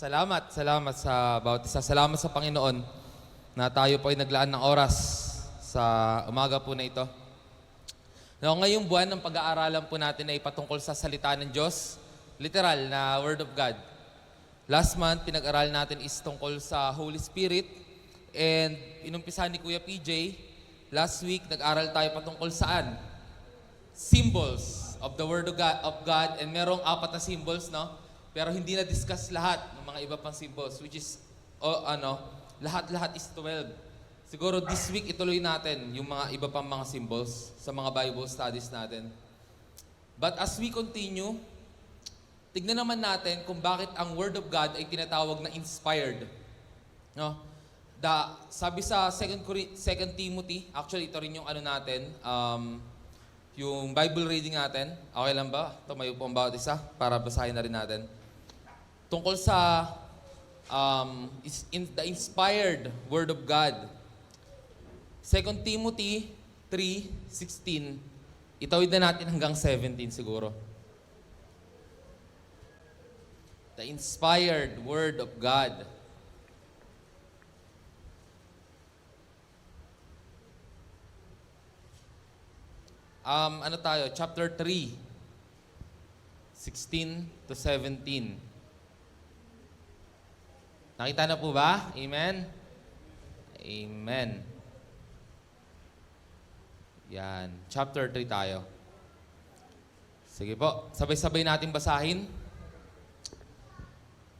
Salamat sa bawat isa. Salamat sa Panginoon na tayo po ay naglaan ng oras sa umaga po na ito. Now, ngayong buwan ng pag-aaralan po natin ay patungkol sa salita ng Diyos, literal na Word of God. Last month, pinag-aral natin is tungkol sa Holy Spirit and inumpisahan ni Kuya PJ. Last week, nag-aral tayo patungkol saan? Symbols of the Word of God and merong 4 na symbols, no? Pero hindi na-discuss lahat ng mga iba pang symbols, which is, lahat-lahat is 12. Siguro this week ituloy natin yung mga iba pang mga symbols sa mga Bible studies natin. But as we continue, tignan naman natin kung bakit ang Word of God ay tinatawag na inspired. No? Sabi sa 2 Timothy, actually ito rin yung natin, yung Bible reading natin. Okay lang ba? Tumayo po ang bawat isa para basahin na rin natin. Tungkol sa the inspired Word of God. 2 Timothy 3:16. Itawid na natin hanggang 17 siguro. The inspired Word of God. Chapter 3, 16 to 17. Nakita na po ba? Amen? Amen. Yan. Chapter 3 tayo. Sige po, sabay-sabay natin basahin.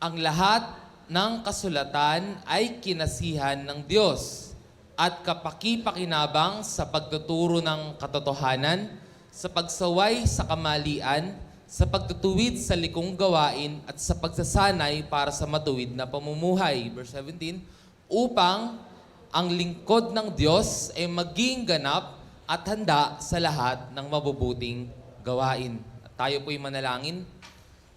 Ang lahat ng kasulatan ay kinasihan ng Diyos at kapaki-pakinabang sa pagtuturo ng katotohanan, sa pagsaway sa kamalian, sa pagtutuwid sa likong gawain, at sa pagsasanay para sa matuwid na pamumuhay. Verse 17, upang ang lingkod ng Diyos ay maging ganap at handa sa lahat ng mabubuting gawain. At tayo po'y manalangin.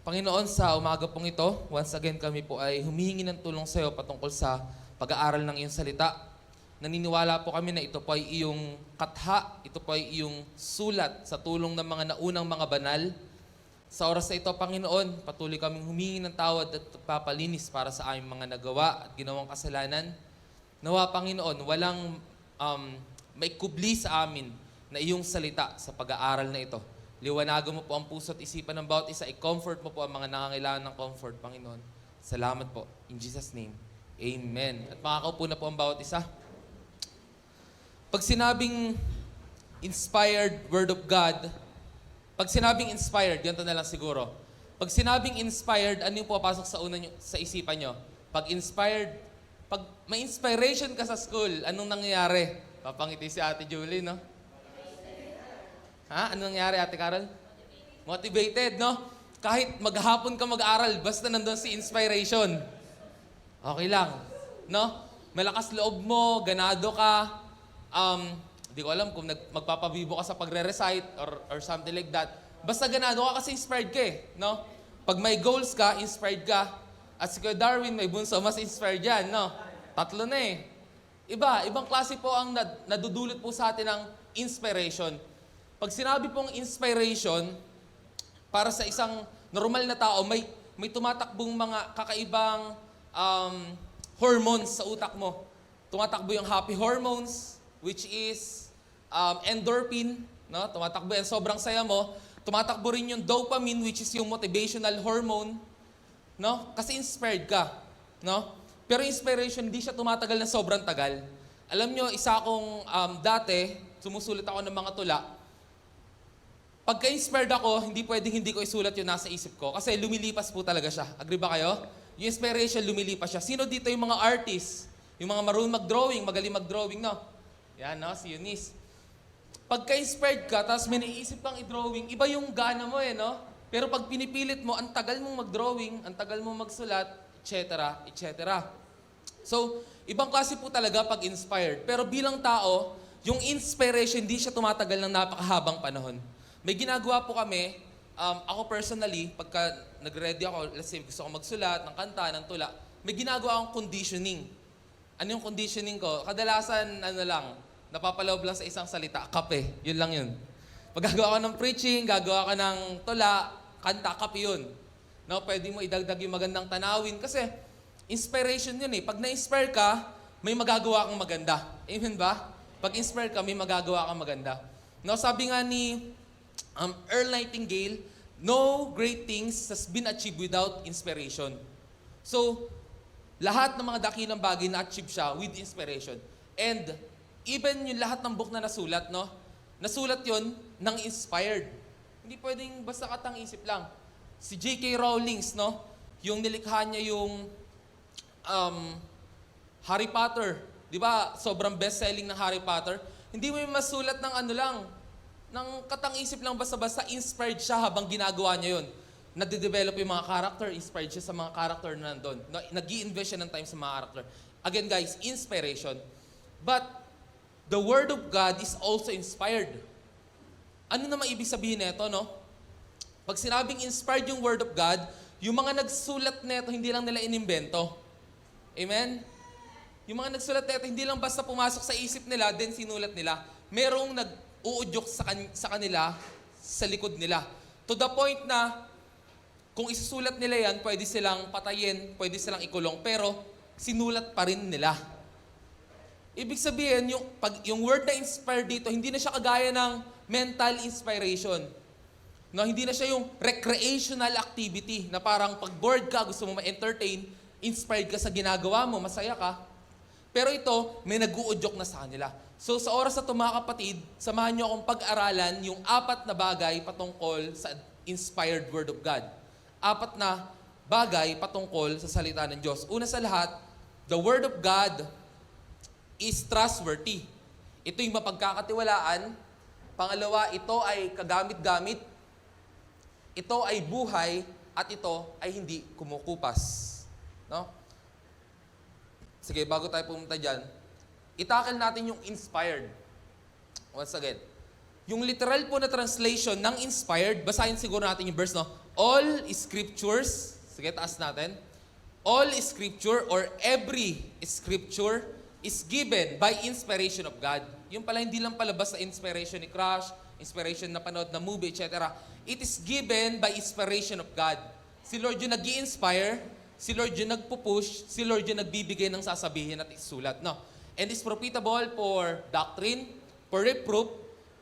Panginoon, sa umaga pong ito, once again kami po ay humihingi ng tulong sa iyo patungkol sa pag-aaral ng iyong salita. Naniniwala po kami na ito po ay iyong katha, ito po ay iyong sulat sa tulong ng mga naunang mga banal. Sa oras na ito, Panginoon, patuloy kaming humingi ng tawad at papalinis para sa aming mga nagawa at ginawang kasalanan. Nawa, Panginoon, walang maikubli sa amin na iyong salita sa pag-aaral na ito. Liwanagan mo po ang puso at isipan ng bawat isa. I-comfort mo po ang mga nangangailangan ng comfort, Panginoon. Salamat po. In Jesus' name, Amen. At makakaupo na po ang bawat isa. Pag sinabing inspired Word of God, pag sinabing inspired, ganito na lang siguro. Pag sinabing inspired, ano yung pupasok sa sa isipan nyo? Pag inspired, pag may inspiration ka sa school, anong nangyayari? Papangiti si Ate Julie, no? Ha? Anong nangyayari, Ate Carol? Motivated, no? Kahit maghapon ka mag-aral, basta nandun si inspiration. Okay lang, no? Malakas loob mo, ganado ka. Di ko alam kung magpapabibo ka sa pagre-recite or something like that. Basta ganado ka kasi inspired ka no? Pag may goals ka, inspired ka. At si Kuya Darwin, may bunso, mas inspired yan, no? 3 na Ibang klase po ang nadudulot po sa atin ng inspiration. Pag sinabi pong inspiration, para sa isang normal na tao, may tumatakbong mga kakaibang hormones sa utak mo. Tumatakbo yung happy hormones, which is endorphin, no? Tumatakbo yan, sobrang saya mo. Tumatakbo rin yung dopamine, which is yung motivational hormone, no? Kasi inspired ka, no? Pero inspiration, hindi siya tumatagal na sobrang tagal. Alam nyo, isa akong dati, sumusulat ako ng mga tula. Pagka-inspired ako, hindi pwedeng hindi ko isulat yung nasa isip ko kasi lumilipas po talaga siya. Agree ba kayo? Yung inspiration, lumilipas siya. Sino dito yung mga artists? Yung mga marunong mag-drawing, magaling mag-drawing, no? Yan, no? Si Eunice. Pagka-inspired ka, tapos may naisip kang i-drawing, iba yung gana mo no? Pero pag pinipilit mo, ang tagal mong mag-drawing, ang tagal mong magsulat, etc., etc. So, ibang klase po talaga pag inspired. Pero bilang tao, yung inspiration, hindi siya tumatagal ng napakahabang panahon. May ginagawa po kami, ako personally, pagka nag-ready ako, let's say gusto ko magsulat ng kanta, ng tula, may ginagawa akong conditioning. Ano yung conditioning ko? Kadalasan, napapaloob lang sa isang salita, kape. Yun lang yun. Pag gagawa ko ng preaching, gagawa ko ng tula, kanta, kape yun. No, pwede mo idagdag yung magandang tanawin kasi inspiration yun eh. Pag na-inspire ka, may magagawa kang maganda. Amen ba? Pag inspire ka, may magagawa kang maganda. No, sabi nga ni Earl Nightingale, no great things has been achieved without inspiration. So, lahat ng mga dakilang bagay na-achieve siya with inspiration. And even yung lahat ng book na nasulat, no? Nasulat yon ng inspired. Hindi pwedeng basta katang-isip lang. Si J.K. Rowling, no? Yung nilikha niya yung Harry Potter. Di ba? Sobrang best-selling ng Harry Potter. Hindi mo yung masulat ng ano lang, ng katang-isip lang basta-basta, inspired siya habang ginagawa niya yun. Nade-develop yung mga character, inspired siya sa mga character na nandun. Nag-i-invest siya ng time sa mga character. Again guys, inspiration. But, the Word of God is also inspired. Ano naman ibig sabihin nito, no? Pag sinabing inspired yung Word of God, yung mga nagsulat nito, hindi lang nila inimbento. Amen? Yung mga nagsulat nito, hindi lang basta pumasok sa isip nila, then sinulat nila. Merong nag-uudyok sa kanila, sa likod nila. To the point na, kung isusulat nila yan, pwede silang patayin, pwede silang ikulong, pero sinulat pa rin nila. Ibig sabihin, yung word na inspired dito, hindi na siya kagaya ng mental inspiration. No, hindi na siya yung recreational activity na parang pag bored ka, gusto mo ma-entertain, inspired ka sa ginagawa mo, masaya ka. Pero ito, may nag-uudyok na sa kanila. So sa oras na ito mga kapatid, samahan niyo akong pag-aralan yung 4 na bagay patungkol sa inspired Word of God. 4 na bagay patungkol sa salita ng Diyos. Una sa lahat, the Word of God is trustworthy. Ito yung mapagkakatiwalaan. Pangalawa, ito ay kagamit-gamit. Ito ay buhay at ito ay hindi kumukupas. No? Sige, bago tayo pumunta dyan, itakil natin yung inspired. Once again, yung literal po na translation ng inspired, basahin siguro natin yung verse, no? All scriptures, sige, taas natin. All scripture or every scripture is given by inspiration of God. Yung pala, hindi lang palabas sa inspiration ni Crush, inspiration na panood na movie, etc. It is given by inspiration of God. Si Lord yung nag-i-inspire, si Lord yung nagpupush, si Lord yung nagbibigay ng sasabihin at isulat. No? And is profitable for doctrine, for reproof,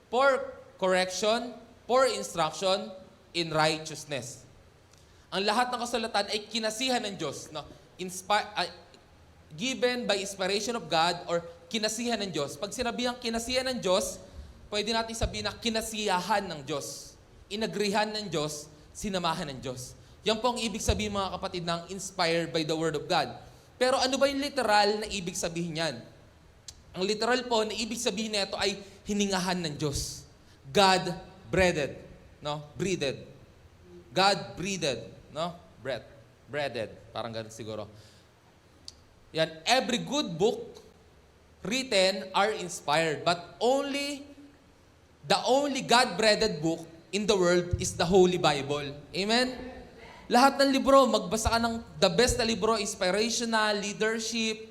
for correction, for instruction in righteousness. Ang lahat ng kasulatan ay kinasihan ng Diyos. No? Given by inspiration of God or kinasihan ng Diyos. Pag sinabihang kinasihan ng Diyos, pwede natin sabihin na kinasiyahan ng Diyos. Inagrihan ng Diyos, sinamahan ng Diyos. Yan po ang ibig sabihin mga kapatid ng inspired by the Word of God. Pero ano ba yung literal na ibig sabihin yan? Ang literal po na ibig sabihin nito ay hiningahan ng Diyos. God breathed. No? Breathed. God breathed. No? Breathed. Parang ganun siguro. Yan. Every good book written are inspired. But the only God-breathed book in the world is the Holy Bible. Amen? Lahat ng libro, magbasa ka ng the best na libro, inspirational, leadership,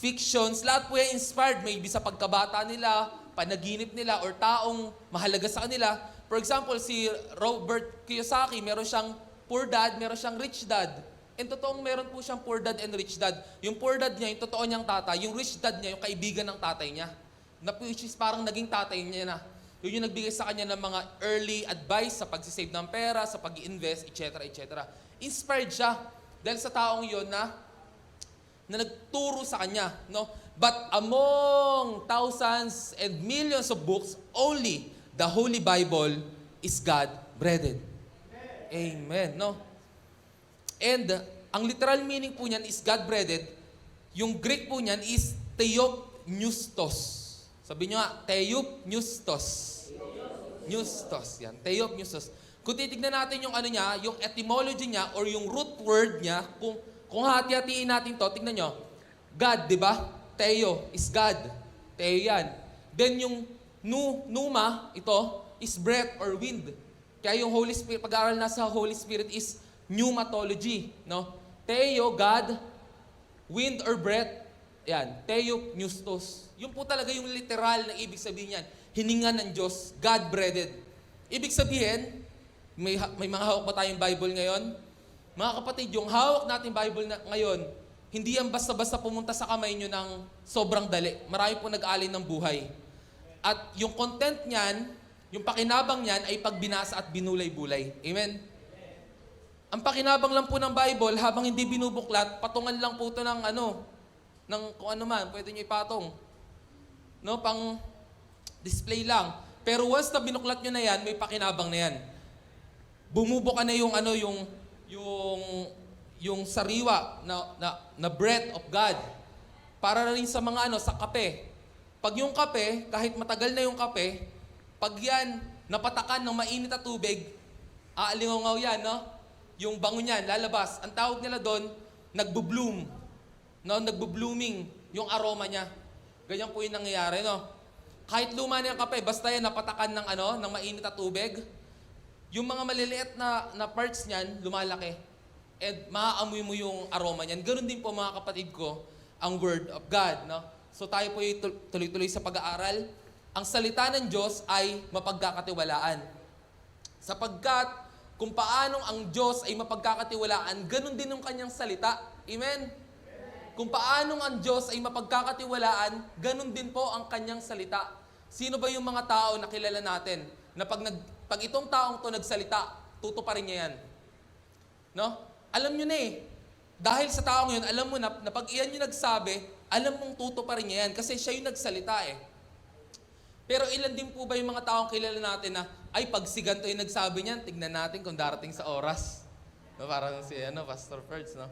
fictions, lahat po yan inspired. Maybe sa pagkabata nila, panaginip nila, or taong mahalaga sa kanila. For example, si Robert Kiyosaki, meron siyang poor dad, meron siyang rich dad. And totoong meron po siyang poor dad and rich dad. Yung poor dad niya, yung totoo niyang tatay. Yung rich dad niya, yung kaibigan ng tatay niya. Na which is parang naging tatay niya na. Yun yung nagbigay sa kanya ng mga early advice sa pagsisave ng pera, sa pag-i-invest, etc., etc. Inspired siya dahil sa taong yun na nagturo sa kanya. No? But among thousands and millions of books, only the Holy Bible is God-breathed. Amen. No? And ang literal meaning po niyan is God-breathed. Yung Greek po niyan is theopneustos. Sabi nyo nga, theopneustos. Neustos. Yan. Theopneustos. Kung titignan natin yung ano niya, yung etymology niya or yung root word niya, kung hati-hatiin natin to, tignan nyo. God, di ba? Theo is God. Theo yan. Then yung pneuma, ito, is breath or wind. Kaya yung Holy Spirit, pag-aaral na sa Holy Spirit is pneumatology. No? Theo, God, wind or breath, yan. Theopneustos. Yun po talaga yung literal na ibig sabihin yan. Hininga ng Diyos, God-breathed. Ibig sabihin, May mga hawak ba tayong Bible ngayon? Mga kapatid, yung hawak nating Bible ngayon, hindi yan basta-basta pumunta sa kamay nyo ng sobrang dali. Marami po nag-alin ng buhay. At yung content niyan, yung pakinabang niyan ay pagbinasa at binulay-bulay. Amen? Ang pakinabang lang po ng Bible, habang hindi binubuklat, patungan lang po ito ng ng kung ano man, pwede nyo ipatong. No, pang display lang. Pero once na binuklat nyo na yan, may pakinabang na yan. Bumubuka na yung sariwa na breath of God. Para na rin sa mga sa kape. Pag yung kape, kahit matagal na yung kape, pag yan napatakan ng mainit na tubig, aalingaw yan, no? Yung bango niyan, lalabas. Ang tawag nila doon, nagbo-bloom. No? Nagbo-blooming yung aroma niya. Ganyan po yung nangyayari, no? Kahit luma na yung kape, basta yan napatakan ng mainit na tubig, yung mga maliliit na parts niyan, lumalaki. And maaamoy mo yung aroma niyan. Ganun din po mga kapatid ko, ang Word of God, no? So tayo po tuloy-tuloy sa pag-aaral. Ang salita ng Diyos ay mapagkakatiwalaan. Sapagkat kung paanong ang Diyos ay mapagkakatiwalaan, ganun din yung kanyang salita. Amen? Kung paanong ang Diyos ay mapagkakatiwalaan, ganun din po ang kanyang salita. Sino ba yung mga tao na kilala natin na pag itong taong to nagsalita, tutuparin niya yan? No? Alam nyo na eh. Dahil sa taong yun, alam mo na pag iyan yung nagsabi, alam mong tutuparin niya yan kasi siya yung nagsalita eh. Pero ilan din po ba yung mga taong kilala natin na, ay, pag si ganito yung nagsabi niyan, tignan natin kung darating sa oras. No, parang si Pastor Ferds, no?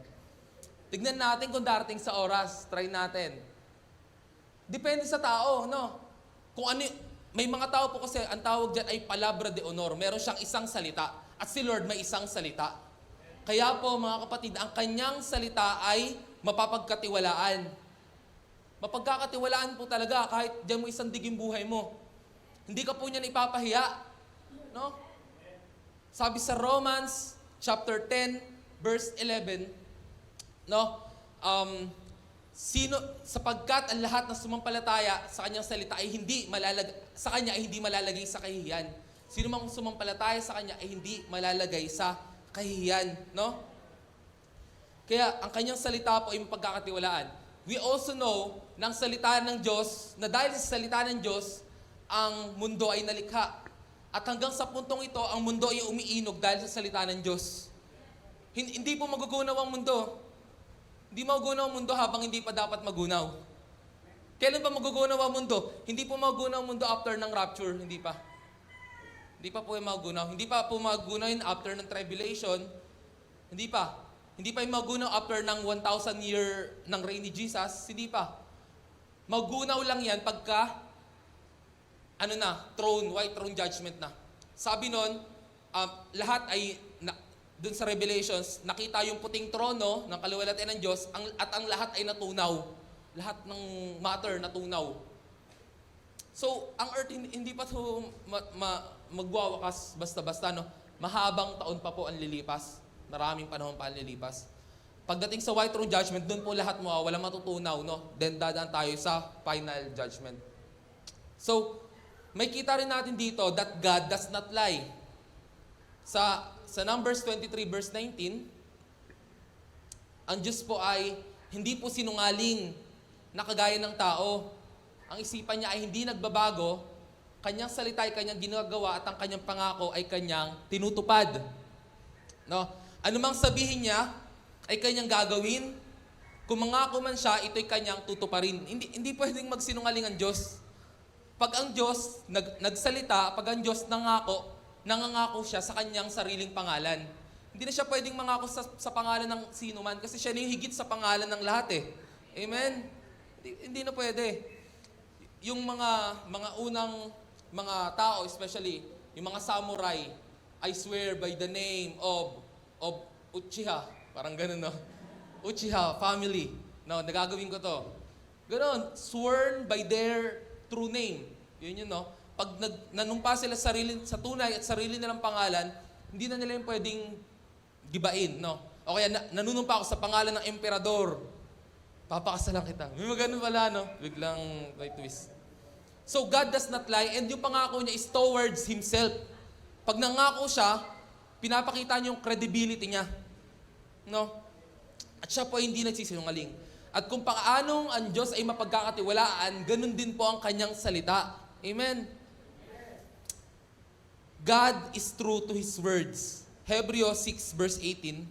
Tignan natin kung darating sa oras. Try natin. Depende sa tao, no? Kung ano, may mga tao po kasi, ang tawag dyan ay palabra de honor. Meron siyang isang salita. At si Lord may isang salita. Kaya po, mga kapatid, ang kanyang salita ay mapapagkatiwalaan. Mapagkakatiwalaan po talaga kahit diyan mo isang diging buhay mo. Hindi ka po niyan ipapahiya. No? Sabi sa Romans chapter 10 verse 11, no? Sapagkat ang lahat ng sumampalataya sa kanyang salita ay sa kanya ay hindi malalagay sa kahihiyan. Sino mang sumampalataya sa kanya ay hindi malalagay sa kahihiyan, no? Kaya ang kanyang salita po ay mapagkakatiwalaan. We also know ng salita ng Diyos, na dahil sa salita ng Diyos, ang mundo ay nalikha. At hanggang sa puntong ito, ang mundo ay umiinog dahil sa salita ng Diyos. Hindi po magugunaw ang mundo. Hindi magugunaw ang mundo habang hindi pa dapat magunaw. Kailan ba magugunaw ang mundo? Hindi po magugunaw ang mundo after ng rapture. Hindi pa. Hindi pa po yung magugunaw. Hindi pa po magugunaw yun after ng tribulation. Hindi pa. Hindi pa yung magunaw after ng 1,000 year ng reign ni Jesus. Hindi pa. Magunaw lang yan pagka white throne judgment na. Sabi nun, lahat ay, dun sa Revelations, nakita yung puting trono ng kaluwalhatian ng Diyos at ang lahat ay natunaw. Lahat ng matter natunaw. So, ang earth hindi pa ito magwawakas basta-basta, no? Mahabang taon pa po ang lilipas. Maraming panahon pa ang lilipas. Pagdating sa white throne judgment, dun po lahat walang matutunaw, no? Then dadaan tayo sa final judgment. So, may kita rin natin dito that God does not lie. Sa Numbers 23 verse 19, ang Diyos po ay hindi po sinungaling na kagaya ng tao. Ang isipan niya ay hindi nagbabago, kanyang salita ay kanyang ginagawa at ang kanyang pangako ay kanyang tinutupad. No? Ano mang sabihin niya ay kanyang gagawin. Kung mangako man siya, ito'y kanyang tutuparin. Hindi pwedeng magsinungaling ang Diyos. Pag ang Diyos nagsalita, pag ang Diyos nangangako siya sa kanyang sariling pangalan. Hindi na siya pwedeng mangako sa pangalan ng sino man kasi siya na yung higit sa pangalan ng lahat eh. Amen? Hindi na pwede. Yung mga unang mga tao, especially yung mga samurai, I swear by the name of Uchiha. Parang ganun, no? Uchiha family. No, nagagawin ko to. Ganun, sworn by their true name. Yun yun, no? Pag nanumpa sila sa tunay at sarili nilang pangalan, hindi na nila yung pwedeng gibain, no? O kaya nanunumpa ako sa pangalan ng emperador. Papakasalan kita. May magano pala, no? Biglang may twist. So God does not lie and yung pangako niya is towards Himself. Pag nangako siya, pinapakita niya yung credibility niya. No? At siya po ay hindi nagsisinungaling. At kung paanong ang Diyos ay mapagkakatiwalaan, ganun din po ang kanyang salita. Amen? God is true to His words. Hebrews 6 verse 18,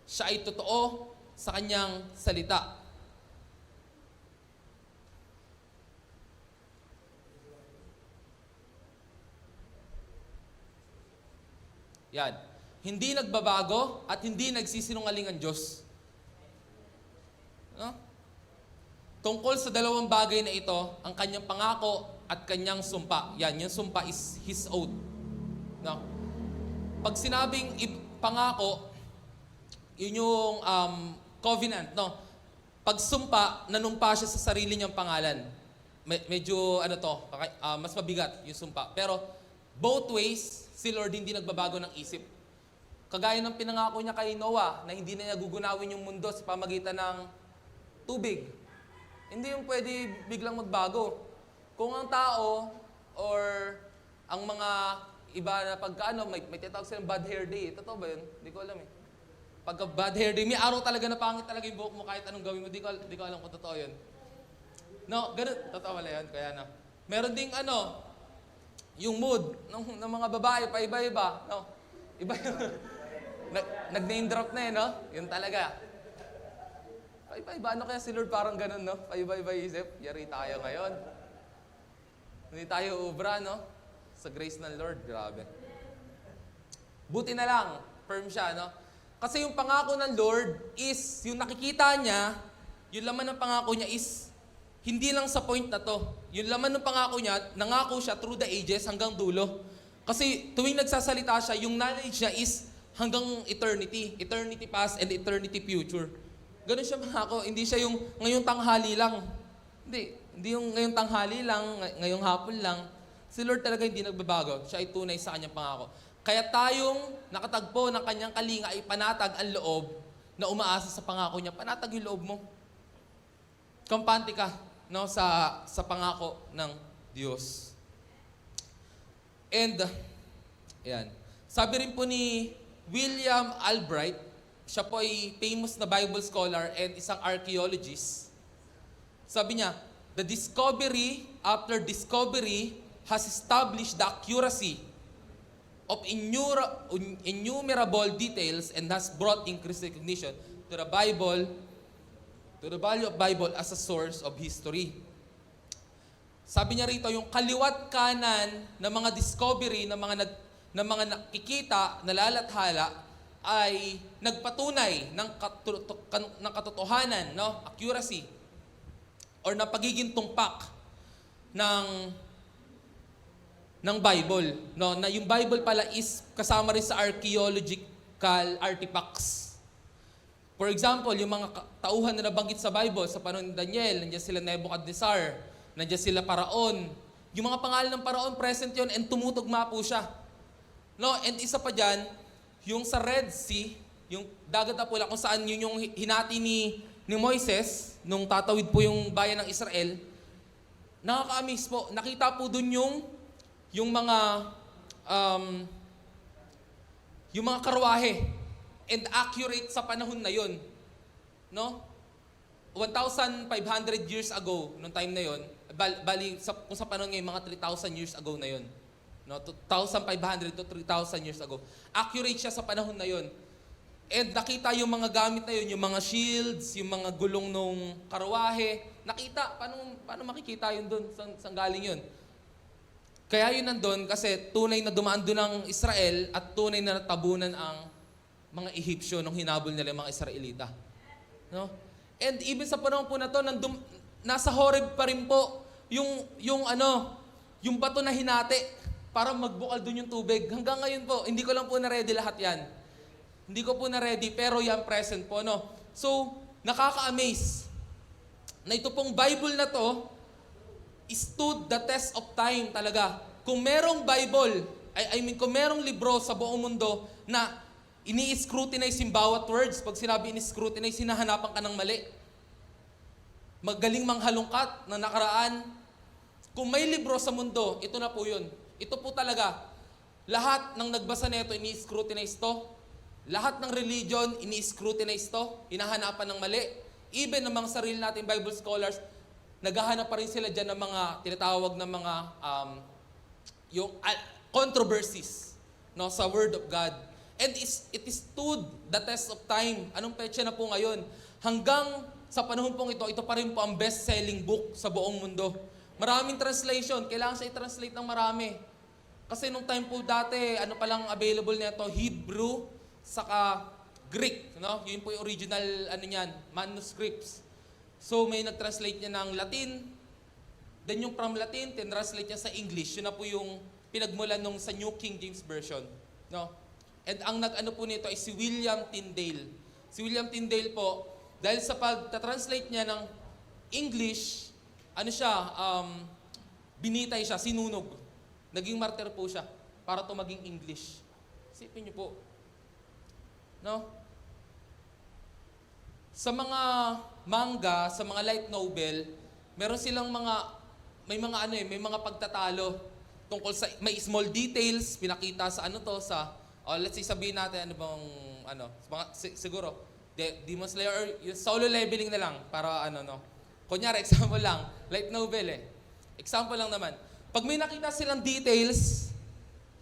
siya ay totoo sa kanyang salita. Yan. Hindi nagbabago at hindi nagsisinungaling ang Diyos. No? Tungkol sa dalawang bagay na ito, ang kanyang pangako at kanyang sumpa. Yan, yung sumpa is His oath. No? Pag sinabing pangako, yun yung covenant, no? Pag sumpa, nanumpa siya sa sarili niyang pangalan. Medyo, mas mabigat yung sumpa. Pero, both ways, si Lord hindi nagbabago ng isip. Kagaya ng pinangako niya kay Noah, na hindi na niya gugunawin yung mundo sa pamagitan ng tubig. Hindi yung pwede biglang magbago. Kung ang tao, or ang mga iba na pagkaano, may tinatawag silang bad hair day. Totoo ba yun? Hindi ko alam eh. Pagka bad hair day, may araw talaga na pangit talaga yung buhok mo kahit anong gawin mo. Di ko alam kung totoo yun. No, ganun. Totoo wala yun. Kaya na. Meron ding yung mood ng mga babae, paiba-iba. No? Iba yun. Nag-name drop na no? Yun talaga. Paiba-iba. Ano kaya si Lord parang ganun, no? Paiba-iba isip. Yari tayo ngayon. Hindi tayo ubra, no? Sa grace ng Lord. Grabe. Buti na lang. Firm siya, no? Kasi yung pangako ng Lord is, yung nakikita niya, yung laman ng pangako niya is, hindi lang sa point na to. Yung laman ng pangako niya, nangako siya through the ages hanggang dulo. Kasi tuwing nagsasalita siya, yung knowledge niya is hanggang eternity. Eternity past and eternity future. Ganun siya mangako. Hindi siya yung ngayong tanghali lang. Hindi yung ngayong tanghali lang, ngayong hapon lang. Si Lord talaga hindi nagbabago. Siya ay tunay sa kanyang pangako. Kaya tayong nakatagpo ng kanyang kalinga ay panatag ang loob na umaasa sa pangako niya. Panatag yung loob mo. Kampante ka, no, sa pangako ng Diyos. And, yan. Sabi rin po ni William Albright, siya po ay famous na Bible scholar and isang archaeologist. Sabi niya, the discovery after discovery has established the accuracy of innumerable details and has brought increased recognition to the value of Bible as a source of history. Sabi niya rito, yung kaliwat kanan ng mga discovery, ng mga nakikita, nalalathala, ay nagpatunay ng katotohanan, no? Accuracy, or na pagiging tumpak ng Bible, no? Na yung Bible pala is kasama rin sa archaeological artifacts. For example, yung mga tauhan na nabanggit sa Bible, sa panahon ni Daniel, nandiyan sila Nebuchadnezzar, nandiyan sila Paraon. Yung mga pangalan ng Paraon, present yun, and tumutugma po siya. No? And isa pa dyan, yung sa Red Sea, yung dagat na pula, kung saan yun yung hinati ni Moises, nung tatawid po yung bayan ng Israel, nakaka-amaze po. Nakita po dun yung mga karwahe, and accurate sa panahon na yon, no? 1,500 years ago, nung time na yon, kung sa panahon ngayon, mga 3,000 years ago na yon, no? 2,500 to 3,000 years ago. Accurate siya sa panahon na yon. And nakita yung mga gamit na yon, yung mga shields, yung mga gulong nung karwahe. Nakita, paano makikita yun doon? Saan galing yun? Kaya yun nandun kasi tunay na dumaan doon ang Israel at tunay na natabunan ang mga Ehipsyo nung hinabol nila yung mga Israelita. No? And even sa panahon po na to, nasa Horeb pa rin po yung bato na hinati para magbukal doon yung tubig. Hanggang ngayon po, hindi ko lang po na-ready lahat yan. Hindi ko po na-ready, pero yan present po, no? So, nakaka-amaze na ito pong Bible na to stood the test of time talaga. Kung merong Bible, kung merong libro sa buong mundo na ini-scrutinize yung bawat words, pag sinabi ini-scrutinize, hinahanapan ka ng mali. Magaling manghalongkat na nakaraan. Kung may libro sa mundo, ito na po yun. Ito po talaga. Lahat ng nagbasa nito, ini-scrutinize to. Lahat ng religion, ini-scrutinize to. Hinahanapan ng mali. Even ng mga sarili natin Bible scholars, naghahanap pa rin sila dyan ng mga tinatawag na mga controversies, no, sa Word of God. And it stood the test of time. Anong petsa na po ngayon? Hanggang sa panahon pong ito pa rin po ang best-selling book sa buong mundo. Maraming translation. Kailangan siya i-translate ng marami. Kasi nung time po dati, ano pa lang available nito, Hebrew, saka Greek, no? Yun po yung original, manuscripts. So may nag-translate niya ng Latin, then yung from Latin, tinranslate niya sa English. Yun na po yung pinagmulan nung sa New King James Version, no? And ang nag-ano po nito ay si William Tyndale. Si William Tyndale po, dahil sa pag-translate niya ng English, binitay siya, sinunog. Naging martyr po siya para to maging English. Isipin niyo po. No? Sa mga manga, sa mga light novel, meron silang may mga pagtatalo tungkol sa, may small details, pinakita sa let's say sabihin natin, siguro, Demon Slayer, or yung solo leveling na lang, para Kunyari, example lang, light novel Example lang naman. Pag may nakita silang details,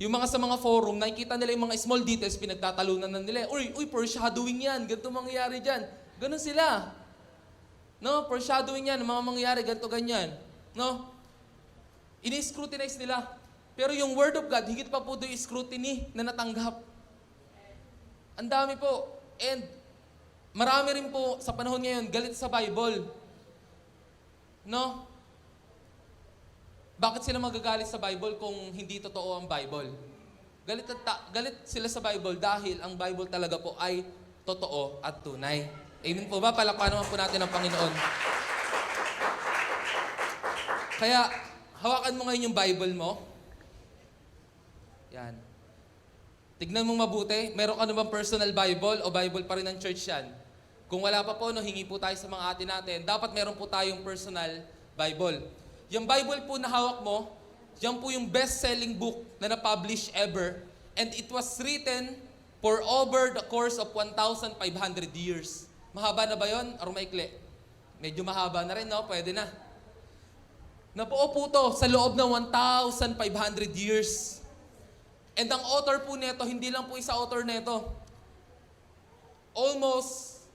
yung sa mga forum, nakikita nila yung mga small details, pinagtatalunan na nila. Uy, foreshadowing yan, ganito mangyayari dyan. Ganun sila. No, foreshadowing yan, mga mangyayari, ganito, ganyan. No? Ini-scrutinize nila. Pero yung Word of God, higit pa po doon yung scrutiny na natanggap. Ang dami po. And marami rin po sa panahon ngayon, galit sa Bible. No? Bakit sila magagalit sa Bible kung hindi totoo ang Bible? Galit sila sa Bible dahil ang Bible talaga po ay totoo at tunay. Amen po ba? Palakpakan naman po natin ang Panginoon. Kaya, hawakan mo ngayon yung Bible mo. Yan. Tignan mong mabuti. Meron ka namang personal Bible o Bible pa rin ng church yan? Kung wala pa po, hingi po tayo sa mga ate natin. Dapat meron po tayong personal Bible. Yung Bible po na hawak mo, yan po yung best-selling book na na-publish ever. And it was written for over the course of 1,500 years. Mahaba na ba yun? Or maikli? Medyo mahaba na rin, no? Pwede na. Nabuo po to sa loob ng 1,500 years. And ang author po nito, hindi lang po isa author nito. Almost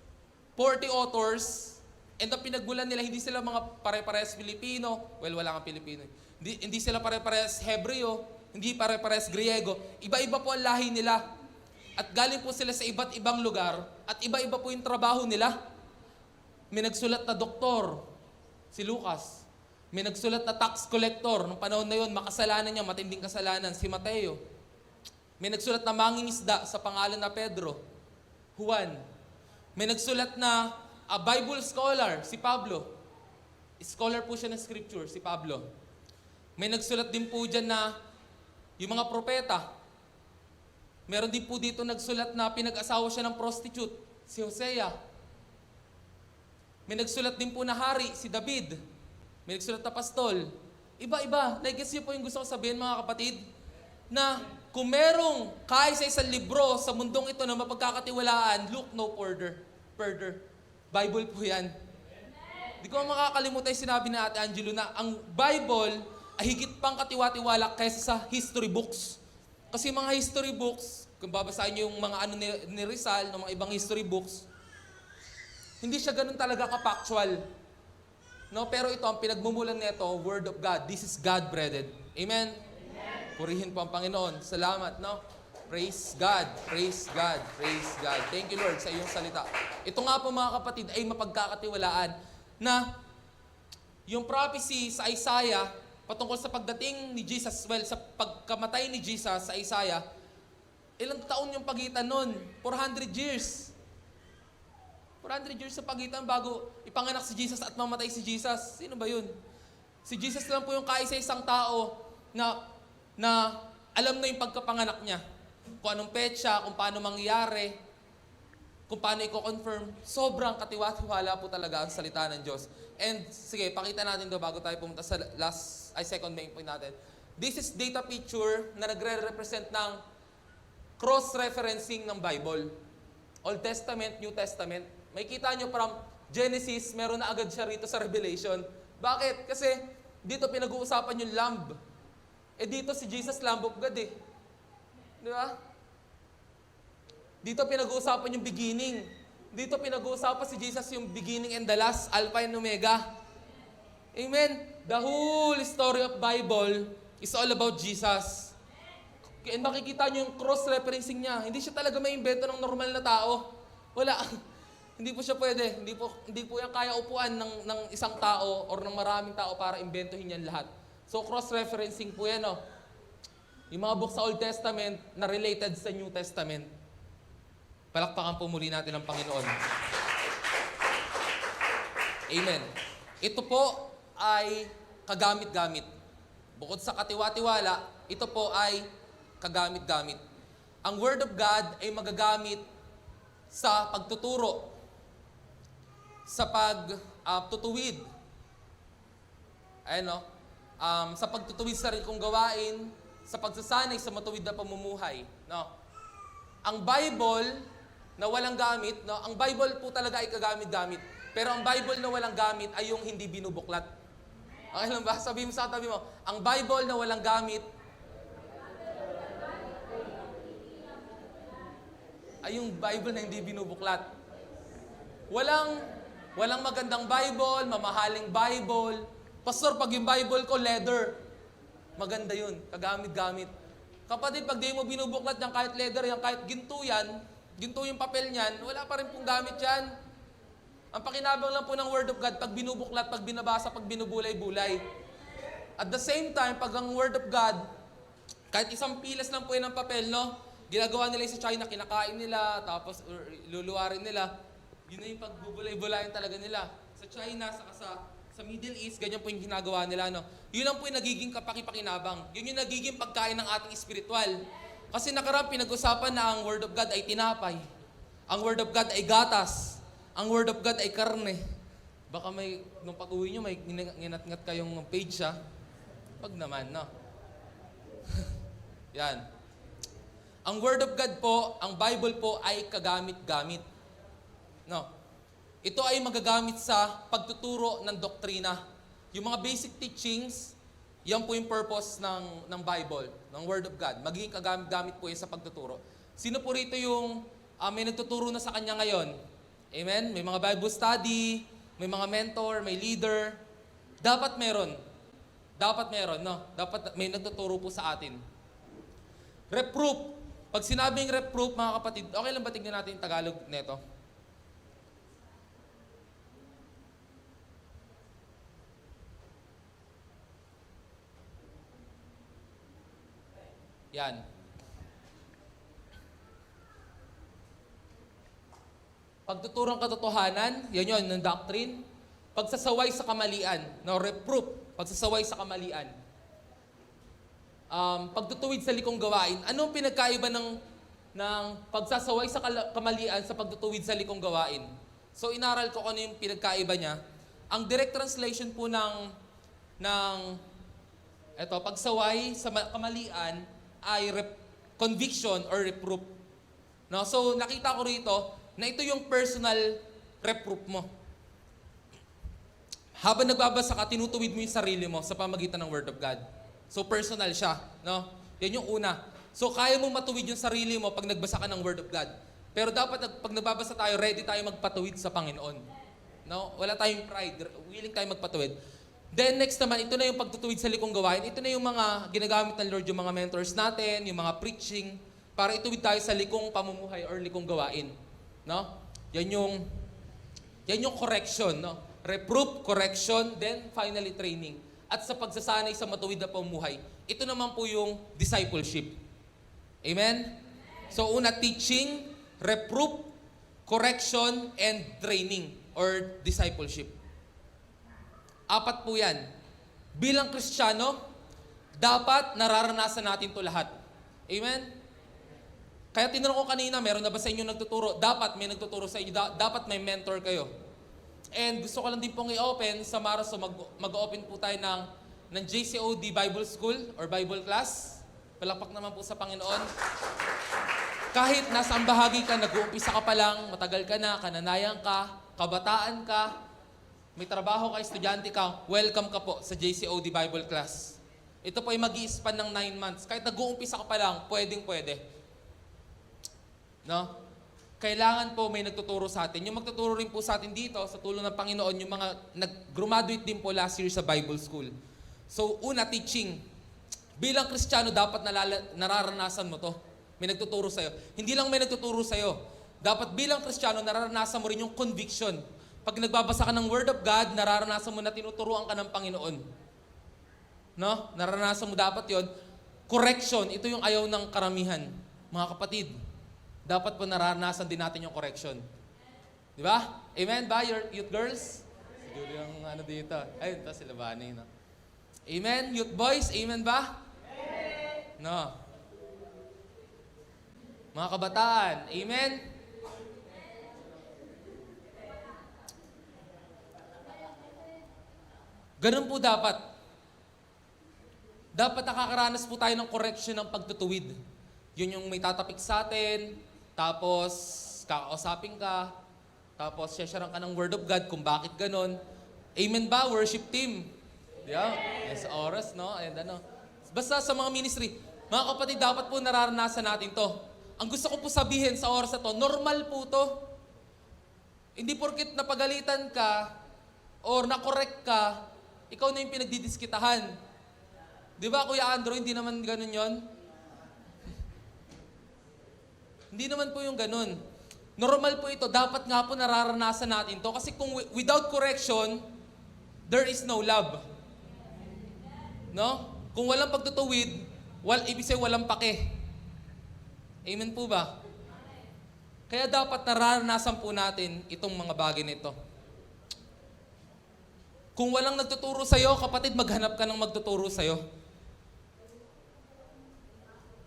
40 authors. And ang pinagbulan nila, hindi sila mga pare-parehas Pilipino. Well, wala kang Pilipino. Hindi sila pare-parehas Hebreo. Hindi pare-parehas Griego. Iba-iba po ang lahi nila. At galing po sila sa iba't ibang lugar. At iba-iba po yung trabaho nila. May nagsulat na doktor, si Lucas. May nagsulat na tax collector. Nung panahon na yun, makasalanan niya, matinding kasalanan, si Mateo. May nagsulat na mangingisda sa pangalan na Pedro, Juan. May nagsulat na a Bible scholar, si Pablo. Scholar po siya ng scripture, si Pablo. May nagsulat din po dyan na yung mga propeta. Meron din po dito nagsulat na pinag-asawa siya ng prostitute, si Hosea. May nagsulat din po na hari, si David. May nagsulat na pastol. Iba-iba. Like, yun po yung gusto ko sabihin, mga kapatid, na kung merong kaisa-isang libro sa mundong ito na mapagkakatiwalaan, look no further. Bible po yan. Di ko makakalimutan yung sinabi na Ate Angelo na ang Bible ay higit pang katiwa-tiwala kaysa sa history books. Kasi mga history books, kung babasahin niyo yung mga ni Rizal, ng mga ibang history books, hindi siya ganun talaga ka-factual. No, pero ito, ang pinagmumulan nito, Word of God. This is God-breathed. Amen? Purihin po ang Panginoon. Salamat, no? Praise God, praise God, praise God. Thank you, Lord, sa iyong salita. Ito nga po, mga kapatid, ay mapagkakatiwalaan na yung prophecy sa Isaiah patungkol sa pagdating ni Jesus, well, sa pagkamatay ni Jesus sa Isaiah, ilang taon yung pagitan nun? 400 years. 400 years sa pagitan bago ipanganak si Jesus at mamatay si Jesus. Sino ba yun? Si Jesus lang po yung kaisa-isang tao na alam na yung pagkapanganak niya. Kung anong petsa, kung paano mangyayari, kung paano i-confirm. Sobrang katiwa-tiwala po talaga ang salita ng Diyos. And sige, pakita natin doon bago tayo pumunta sa second main point natin, This is data picture na nagre-represent ng cross-referencing ng Bible. Old Testament, New Testament. May kita nyo from Genesis, meron na agad siya rito sa Revelation. Bakit? Kasi dito pinag-uusapan yung lamb. Dito si Jesus, Lamb of God eh. Di ba? Dito pinag-uusapan yung beginning. Dito pinag-uusapan si Jesus yung beginning and the last, Alpha and Omega. Amen? The whole story of Bible is all about Jesus. Kaya makikita nyo yung cross-referencing niya. Hindi siya talaga may invento ng normal na tao. Wala. Hindi po siya pwede. Hindi po yan kaya upuan ng isang tao or ng maraming tao para imbentohin yan lahat. So cross-referencing po yan. Oh. Yung mga book sa Old Testament na related sa New Testament. Palakpakan po muli natin ang Panginoon. Amen. Ito po ay kagamit-gamit. Bukod sa katiwa-tiwala, ito po ay kagamit-gamit. Ang Word of God ay magagamit sa pagtuturo, sa pagtutuwid, sa pagtutuwid sa sarili kong gawain, sa pagsasanay sa matuwid na pamumuhay. No? Ang Bible na walang gamit, no? Ang Bible po talaga ay kagamit-gamit. Pero ang Bible na walang gamit ay yung hindi binubuklat. Okay lang ba? Sabi mo sa tabi mo, ang Bible na walang gamit ay yung Bible na hindi binubuklat. Walang magandang Bible, mamahaling Bible. Pastor, pag yung Bible ko, leather. Maganda yun, kagamit-gamit. Kapatid, pag di mo binubuklat yan, kahit leather yan, kahit ginto yan, ginto yung papel niyan, wala pa rin pong gamit yan. Ang pakinabang lang po ng Word of God, pag binubuklat, pag binabasa, pag binubulay-bulay. At the same time, pag ang Word of God, kahit isang pilas lang po yan ng papel, no? Ginagawa nila yung sa China, kinakain nila, tapos luluwarin nila. Yun na yung pagbubulay-bulayan talaga nila. Sa China, sa Middle East, ganyan po yung ginagawa nila, no? Yun lang po yung nagiging kapakipakinabang. Yun yung nagiging pagkain ng ating espiritual. Kasi nakaraan, pinag-usapan na ang Word of God ay tinapay. Ang Word of God ay gatas. Ang Word of God ay karne. Baka nung pag-uwi nyo, may nginat-ngat kayong page, ha? Wag naman, no? Yan. Ang Word of God po, ang Bible po ay kagamit-gamit. No? Ito ay magagamit sa pagtuturo ng doktrina. Yung mga basic teachings, yan po yung purpose ng Bible, ng Word of God. Magiging kagamit-gamit po yan sa pagtuturo. Sino po rito yung may nagtuturo na sa kanya ngayon? Amen? May mga Bible study, may mga mentor, may leader. Dapat meron. No? Dapat may nagtuturo po sa atin. Reproof. Pag sinabing reproof, mga kapatid, okay lang ba tignan natin yung Tagalog neto? Yan. Pagtuturong katotohanan, yan ng doctrine. Pagsasaway sa kamalian, no, reproof, pagsasaway sa kamalian. Pagtutuwid sa likong gawain. Anong pinagkaiba ng pagsasaway sa kamalian sa pagtutuwid sa likong gawain? So inaral ko ano yung pinagkaiba niya. Ang direct translation po ng pagsaway sa kamalian ay conviction or reproof. No? So nakita ko rito na ito yung personal reproof mo. Habang nagbabasa ka, tinutuwid mo yung sarili mo sa pamagitan ng Word of God. So personal siya, no? Yan yung una. So kaya mong matuwid yung sarili mo pag nagbasa ka ng Word of God. Pero dapat pag nagbabasa tayo, ready tayo magpatuwid sa Panginoon. No? Wala tayong pride, willing tayo magpatuwid. Then next naman, ito na yung pagtutuwid sa likong gawain. Ito na yung mga ginagamit ng Lord, yung mga mentors natin, yung mga preaching, para ituwid tayo sa likong pamumuhay or likong gawain. No? Yan yung correction, no? Reproof, correction, then finally training. At sa pagsasanay sa matuwid na pamumuhay, ito naman po yung discipleship. Amen? So una, teaching, reproof, correction, and training or discipleship. Apat po yan. Bilang Kristiyano, dapat nararanasan natin to lahat. Amen? Kaya tinanong ko kanina, meron na ba sa inyo nagtuturo? Dapat may nagtuturo sa inyo. Dapat may mentor kayo. And gusto ko lang din pong i-open sa Marso, mag-open po tayo ng ng JCOD Bible School or Bible Class. Palakpak naman po sa Panginoon. Kahit nasaan bahagi ka, nag-uumpisa ka pa lang, matagal ka na, kananayan ka, kabataan ka, may trabaho ka, estudyante ka, welcome ka po sa JCOD Bible Class. Ito po ay mag-i-span ng 9 months. Kahit nag-uumpisa ka pa lang, pwedeng-pwede. No? Kailangan po may nagtuturo sa atin. Yung magtuturo rin po sa atin dito, sa tulong ng Panginoon, yung mga nag-graduate din po last year sa Bible School. So, una, teaching. Bilang Kristiyano, dapat nararanasan mo to. May nagtuturo sa'yo. Hindi lang may nagtuturo sa'yo. Dapat bilang Kristiyano, nararanasan mo rin yung conviction. Pag nagbabasa ka ng Word of God, nararanasan mo na tinuturuan ka ng Panginoon. No? Nararanasan mo dapat yon. Correction, ito yung ayaw ng karamihan. Mga kapatid, dapat po nararanasan din natin yung correction. Di ba? Amen ba, your youth girls? Siguro yung ano dito. Ayun, ito sila Bani. No? Amen? Youth boys, amen ba? Amen. No. Mga kabataan, amen? Ganun po dapat. Dapat nakakaranas po tayo ng correction ng pagtutuwid. Yun yung may tatapik sa atin, tapos kakausapin ka, tapos shasharan ka ng Word of God kung bakit ganun. Amen ba? Worship team. Yeah. Yes, oras, no? And ano. Basta sa mga ministry, mga kapatid, dapat po nararanasan natin to. Ang gusto ko po sabihin sa oras na to, normal po to. Hindi porkit napagalitan ka or na-correct ka, ikaw na yung pinagdidiskitahan. Di ba, Kuya Andrew, hindi naman ganun yon? Hindi naman po yung ganun. Normal po ito. Dapat nga po nararanasan natin to. Kasi kung without correction, there is no love. No? Kung walang pagtutuwid, ibig sabihin walang pake. Amen po ba? Kaya dapat nararanasan po natin itong mga bagay nito. Kung walang nagtuturo sa'yo, kapatid, maghanap ka ng magtuturo sa'yo.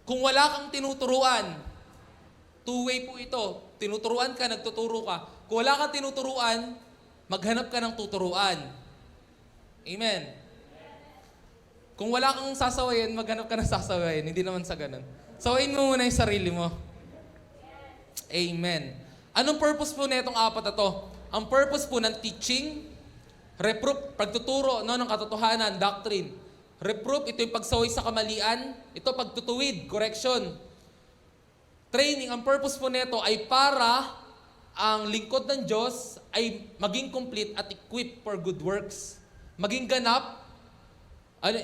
Kung wala kang tinuturuan, two-way po ito. Tinuturuan ka, nagtuturo ka. Kung wala kang tinuturuan, maghanap ka ng tuturuan. Amen. Kung wala kang sasawayin, maghanap ka ng sasawayin. Hindi naman sa ganun. Sawayin mo muna yung sarili mo. Amen. Anong purpose po na itong apat na to? Ang purpose po ng teaching, reproof, pagtuturo ng katotohanan, doctrine. Reproof, ito yung pagsaway sa kamalian. Ito pagtutuwid, correction. Training, ang purpose po nito ay para ang lingkod ng Diyos ay maging complete at equipped for good works. Maging ganap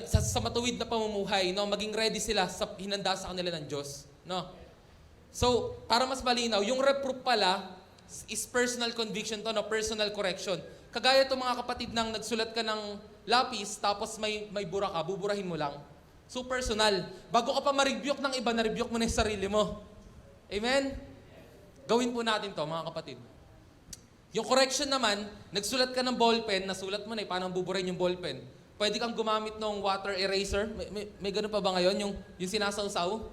sa matuwid na pamumuhay, no? Maging ready sila sa hinanda sa kanila ng Diyos. No? So, para mas malinaw, yung reproof pala is personal conviction to, no? Personal correction. Kagaya itong mga kapatid nang nagsulat ka ng lapis, tapos may bura ka, buburahin mo lang. So personal. Bago ka pa ma-rebuke ng iba, na-rebuke mo na yung sarili mo. Amen? Gawin po natin to, mga kapatid. Yung correction naman, nagsulat ka ng ballpen, nasulat mo na paano buburahin yung ballpen. Pwede kang gumamit ng water eraser. May ganun pa ba ngayon? Yung sinasawsaw?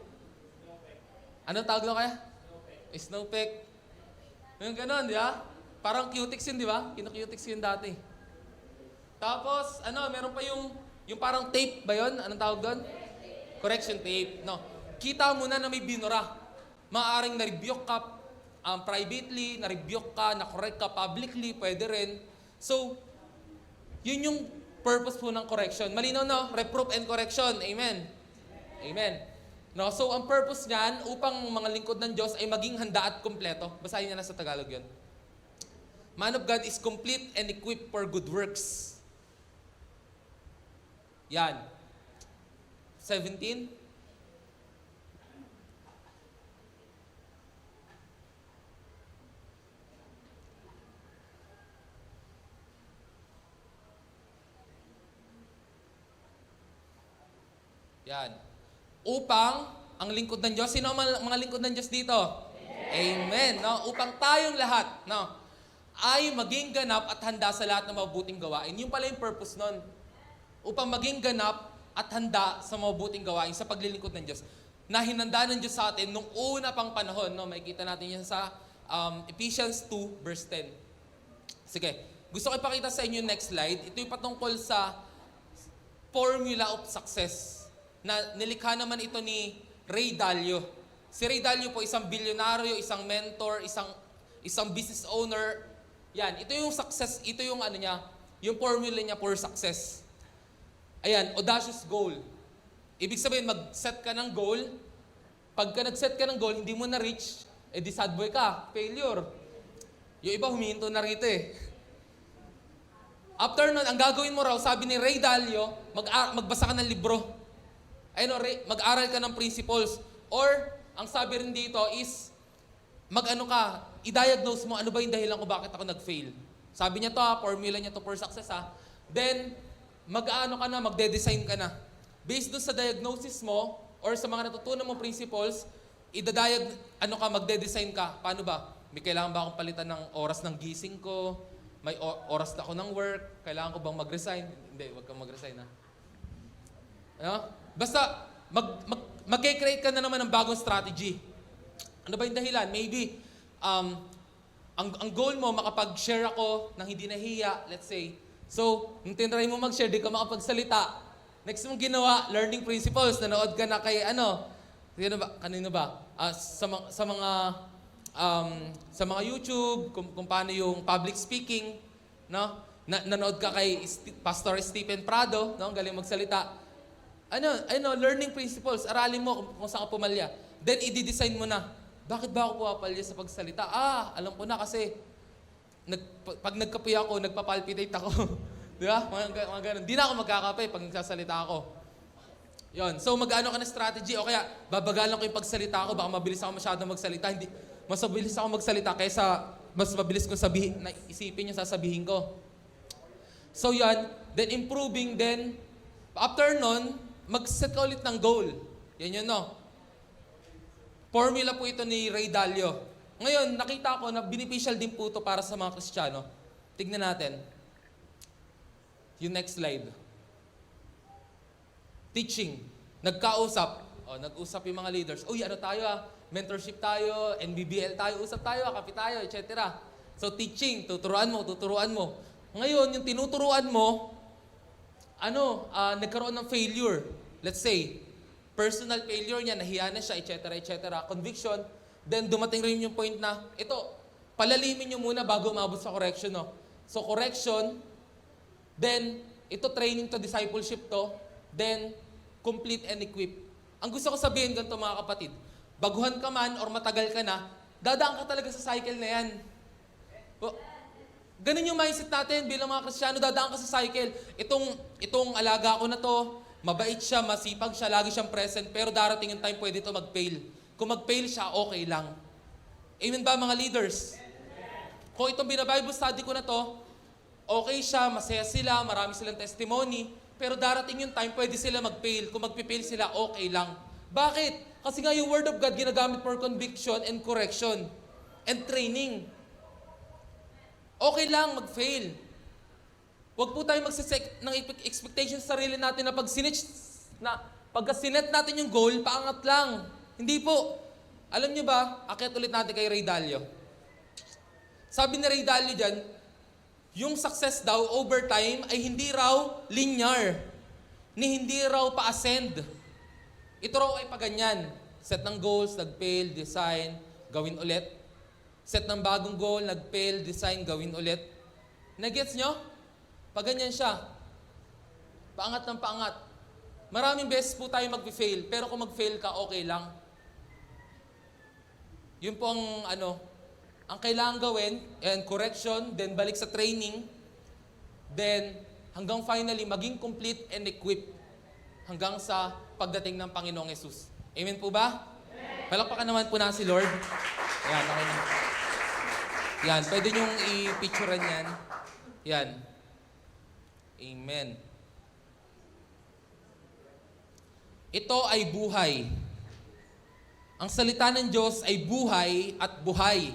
Anong tawag na kaya? Snowpeck. Yung ganun, di ba? Parang Q-Tix yun, di ba? Kino-Q-Tix yun dati. Tapos, meron pa yung parang tape ba yun? Anong tawag doon? Correction tape. No. Kita mo na may binura. Maaaring na-rebuke ka privately, na-rebuke ka, na-correct ka publicly, pwede rin. So, yun yung purpose po ng correction. Malinaw, no? Reproof and correction. Amen. Amen. No, so, ang purpose niyan, upang mga lingkod ng Diyos ay maging handa at kumpleto. Basahin niya na sa Tagalog yun. Man of God is complete and equipped for good works. Yan. 17. Yan. Upang ang lingkod ng Diyos, sino ang mga lingkod ng Diyos dito? Amen. No? Upang tayong lahat, no, ay maging ganap at handa sa lahat ng mabuting gawain. Yung pala yung purpose nun. Upang maging ganap at handa sa mabuting gawain, sa paglilingkod ng Diyos. Na hinanda ng Diyos sa atin nung una pang panahon. No? Makikita natin yan sa Ephesians 2, verse 10. Sige. Gusto ko ipakita sa inyo yung next slide. Ito yung patungkol sa formula of success na nilikha naman ito ni Ray Dalio. Si Ray Dalio po isang bilyonaryo, isang mentor, isang business owner. Yan, ito yung success, ito yung ano niya, yung formula niya for success. Ayan, audacious goal. Ibig sabihin, mag-set ka ng goal. Pagka nag-set ka ng goal, hindi mo na-reach, di sad boy ka, failure. Yung iba humihinto na rito eh. After nun, ang gagawin mo raw, sabi ni Ray Dalio, magbasa ka ng libro. Ayun, mag-aral ka ng principles. Or, ang sabi rin dito is, i-diagnose mo ano ba yung dahilan ko bakit ako nag-fail. Sabi niya to formula niya to for success Then, magde-design ka na. Based dun sa diagnosis mo, or sa mga natutunan mong principles, magde-design ka. Paano ba? May kailangan ba akong palitan ng oras ng gising ko? May oras na ako ng work? Kailangan ko bang mag-resign? Hindi, wag kang mag-resign Ano? Basta, mag-create ka na naman ng bagong strategy. Ano ba yung dahilan? Maybe, ang goal mo, makapag-share ako ng hindi nahiya, let's say. So, nung tinry mo mag-share, di ka makapagsalita. Next mong ginawa, learning principles. Nanood ka na kay kanino ba? Sa mga YouTube, kung paano yung public speaking, no? Nanood ka kay Pastor Stephen Prado, no? Galing magsalita. Learning principles. Aralin mo kung saan ka pumalya. Then, i-design mo na. Bakit ba ako pumapalya sa pagsalita? Alam ko na kasi pag nagkape ako, nagpapalpitate ako. Di ba? Mga ganun. Di na ako magkakape pag nagsasalita ako. Yon. So, mag-ano ka na strategy o kaya babagalan ko yung pagsalita ko, baka mabilis ako masyadong magsalita. Mas mabilis ako magsalita kaysa mas mabilis ko isipin yung sasabihin ko. So, yan. Then, improving. Then, after nun, mag-set ka ulit ng goal. Yan yun, no? Formula po ito ni Ray Dalio. Ngayon, nakita ko na beneficial din po ito para sa mga Kristiyano. Tignan natin. Yung next slide. Teaching. Nagkausap. Nag-usap yung mga leaders. Uy, tayo mentorship tayo, NBBL tayo, usap tayo, kape tayo, etc. So, teaching. Tuturuan mo. Ngayon, yung tinuturuan mo, nagkaroon ng failure. Let's say, personal failure niya, nahiya na siya, etc. Conviction. Then, dumating rin yung point na, palalimin nyo muna bago umabot sa correction, no? So, correction, then, ito training to, discipleship to, then, complete and equip. Ang gusto ko sabihin ganito mga kapatid, baguhan ka man or matagal ka na, dadaan ka talaga sa cycle na yan. Ganun yung mindset natin bilang mga Kristiyano, dadaan ka sa cycle. Itong alaga ko na to, mabait siya, masipag siya, lagi siyang present, pero darating yung time pwede ito mag-fail. Kung mag-fail siya, okay lang. Amen ba mga leaders? Kung itong binabible study ko na to, okay siya, masaya sila, marami silang testimony, pero darating yung time, pwede sila mag-fail. Kung mag-fail sila, okay lang. Bakit? Kasi nga yung Word of God ginagamit for conviction and correction and training. Okay lang mag-fail. Huwag po tayo magsiset ng expectations sa sarili natin na pagka sinet natin yung goal, paangat lang. Hindi po. Alam niyo ba, akyat ulit natin kay Ray Dalio. Sabi ni Ray Dalio dyan, yung success daw over time ay hindi raw linear, ni hindi raw pa-ascend. Ito raw ay paganyan. Set ng goals, nag-fail, design, gawin ulit. Set ng bagong goal, nag-fail, design, gawin ulit. Nagets nyo? Paganyan siya. Paangat ng paangat. Maraming beses po tayo mag-fail, pero kung mag-fail ka, okay lang. Yun po ang kailangan gawin, and correction, then balik sa training, then hanggang finally, maging complete and equipped hanggang sa pagdating ng Panginoong Yesus. Amen po ba? Amen. Palakpakan naman po na si Lord. Yan, okay na. Yan, pwede niyong i-picturean yan. Yan. Amen. Ito ay buhay. Ang salita ng Diyos ay buhay at buhay.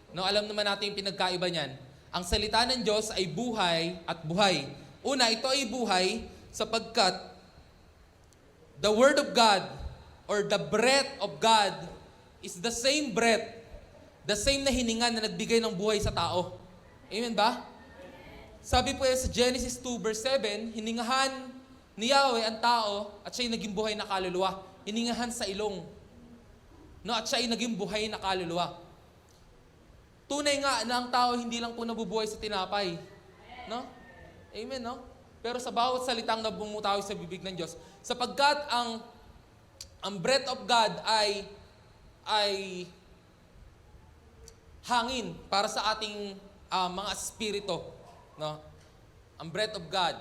No, alam naman natin yung pinagkaiba niyan. Ang salita ng Diyos ay buhay at buhay. Una, ito ay buhay sapagkat the Word of God or the breath of God is the same breath, the same na hininga na nagbigay ng buhay sa tao. Amen ba? Sabi po sa Genesis 2 verse 7, hiningahan ni Yahweh ang tao at siya'y naging buhay na kaluluwa. Hiningahan sa ilong. No? At siya'y naging buhay na kaluluwa. Tunay nga na ang tao hindi lang po nabubuhay sa tinapay. No? Amen, no? Pero sa bawat salitang na bumutawi sa bibig ng Diyos, sapagkat ang breath of God ay hangin para sa ating mga espiritu, no? Ang breath of God.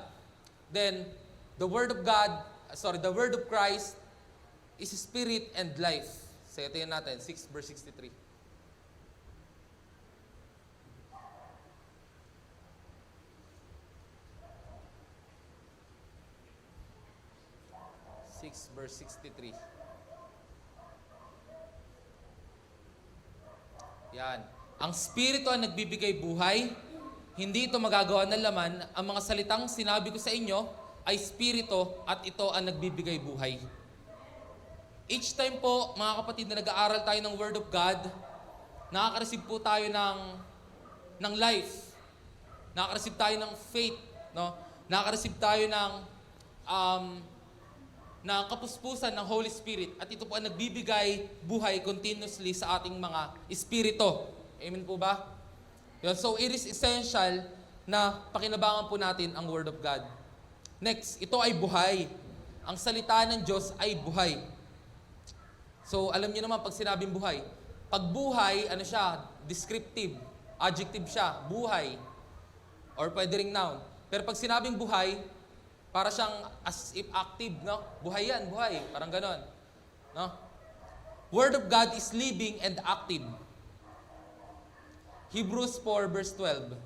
Then the word of Christ is spirit and life. So ito yun natin, 6 verse 63. Verse 63. Yan. Ang Espiritu ang nagbibigay buhay, hindi ito magagawa ng laman. Ang mga salitang sinabi ko sa inyo ay Espiritu at ito ang nagbibigay buhay. Each time po, mga kapatid, na nag-aaral tayo ng Word of God, nakaka-receive po tayo ng life. Nakaka-receive tayo ng faith. No? Nakaka-receive tayo ng kapuspusan ng Holy Spirit. At ito po ang nagbibigay buhay continuously sa ating mga espiritu. Amen po ba? Yun. So it is essential na pakinabangan po natin ang Word of God. Next, ito ay buhay. Ang salita ng Diyos ay buhay. So alam niyo naman pag sinabing buhay, pag buhay, ano siya? Descriptive. Adjective siya. Buhay. Or pwede ring noun. Pero pag sinabing buhay, para siyang as if active, no? Buhay yan, buhay. Parang ganon. No? Word of God is living and active. Hebrews 4 verse 12.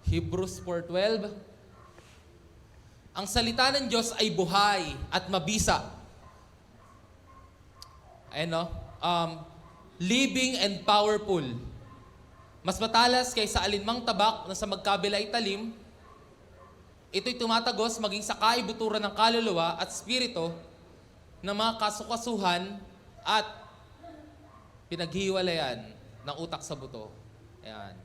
Hebrews 4:12. Ang salita ng Diyos ay buhay at mabisa. Ayan, no? Living and powerful. Mas matalas kaysa alinmang tabak na sa magkabila ay talim. Ito'y tumatagos maging sa kaibuturan ng kaluluwa at spirito ng mga kasukasuhan at pinaghiwalayan ng utak sa buto. Ayan.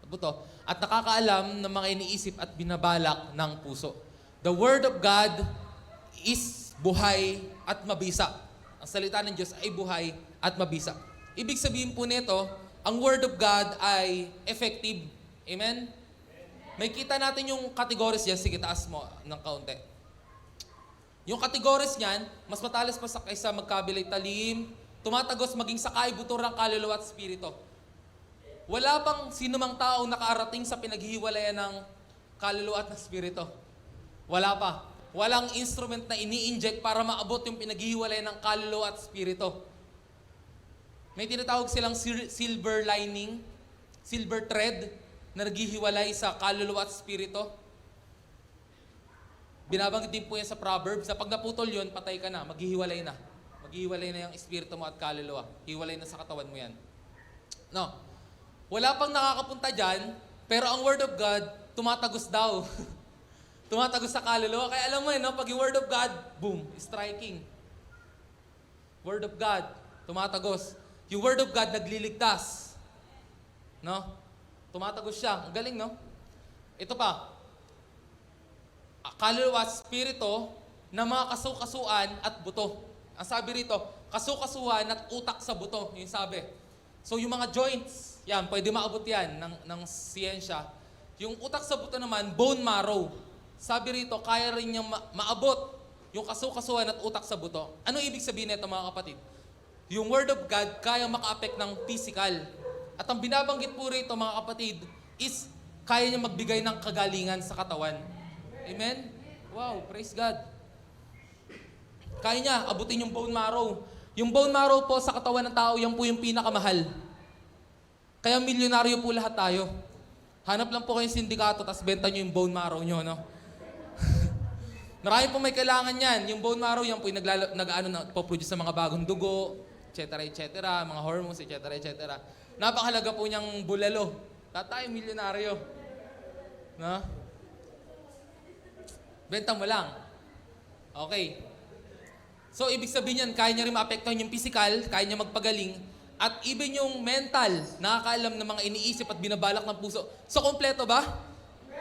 Buto. At nakakaalam ng mga iniisip at binabalak ng puso. The Word of God is buhay at mabisa. Ang salita ng Diyos ay buhay at mabisa. Ibig sabihin po nito, ang Word of God ay effective. Amen? May kita natin yung categories niyan. Sige, taas mo ng kaunti. Yung categories niyan, mas matalas pa kaysa magkabilay talim, tumatagos maging sa kaibuturan ng kaluluwa at spirito. Wala pang sinumang taong nakaarating sa pinaghihiwalayan ng kaluluwa at ng spirito. Wala pa. Walang instrument na ini-inject para maabot yung pinaghihiwalayan ng kaluluwa at spirito. May tinatawag silang silver lining, silver thread, na naghihiwalay sa kaluluwa at spirito. Binabanggit din po yan sa Proverbs, na pag naputol yun, patay ka na, maghihiwalay na. Maghihiwalay na yung espiritu mo at kaluluwa. Hiwalay na sa katawan mo yan. No. Wala pang nakakapunta dyan, pero ang Word of God, tumatagos daw. Tumatagos sa kaluluwa. Kaya alam mo no, pag yung Word of God, boom, striking. Word of God, tumatagos. Yung Word of God, nagliligtas. No? Tumatagos siya. Ang galing, no? Ito pa. Kaluluwa, spirito, na mga kasukasuan at buto. Ang sabi rito, kasukasuan at utak sa buto. Yung sabi. So yung mga joints, yan, pwede maabot yan ng siyensya. Yung utak sa buto naman, bone marrow. Sabi rito, kaya rin niyang maabot yung kasukasuan at utak sa buto. Ano ibig sabihin nito mga kapatid? Yung Word of God, kaya maka-affect ng physical. At ang binabanggit po rito mga kapatid, is kaya niya magbigay ng kagalingan sa katawan. Amen? Wow, praise God. Kaya niya, abutin yung bone marrow. Yung bone marrow po sa katawan ng tao, yan po yung pinakamahal. Kaya milyonaryo po lahat tayo. Hanap lang po kayong sindikato, tapos benta nyo yung bone marrow nyo, no? Marami po may kailangan yan. Yung bone marrow, yan po yung nagpo-produce sa mga bagong dugo, etc., mga hormones, etc. Napakahalaga po niyang bulalo. Tayo, milyonaryo. No? Benta mo lang. Okay. So, ibig sabihin yan, kaya niya rin maapektuhan yung physical, kaya niya magpagaling, at even yung mental, nakakaalam ng mga iniisip at binabalak ng puso. So, kompleto ba?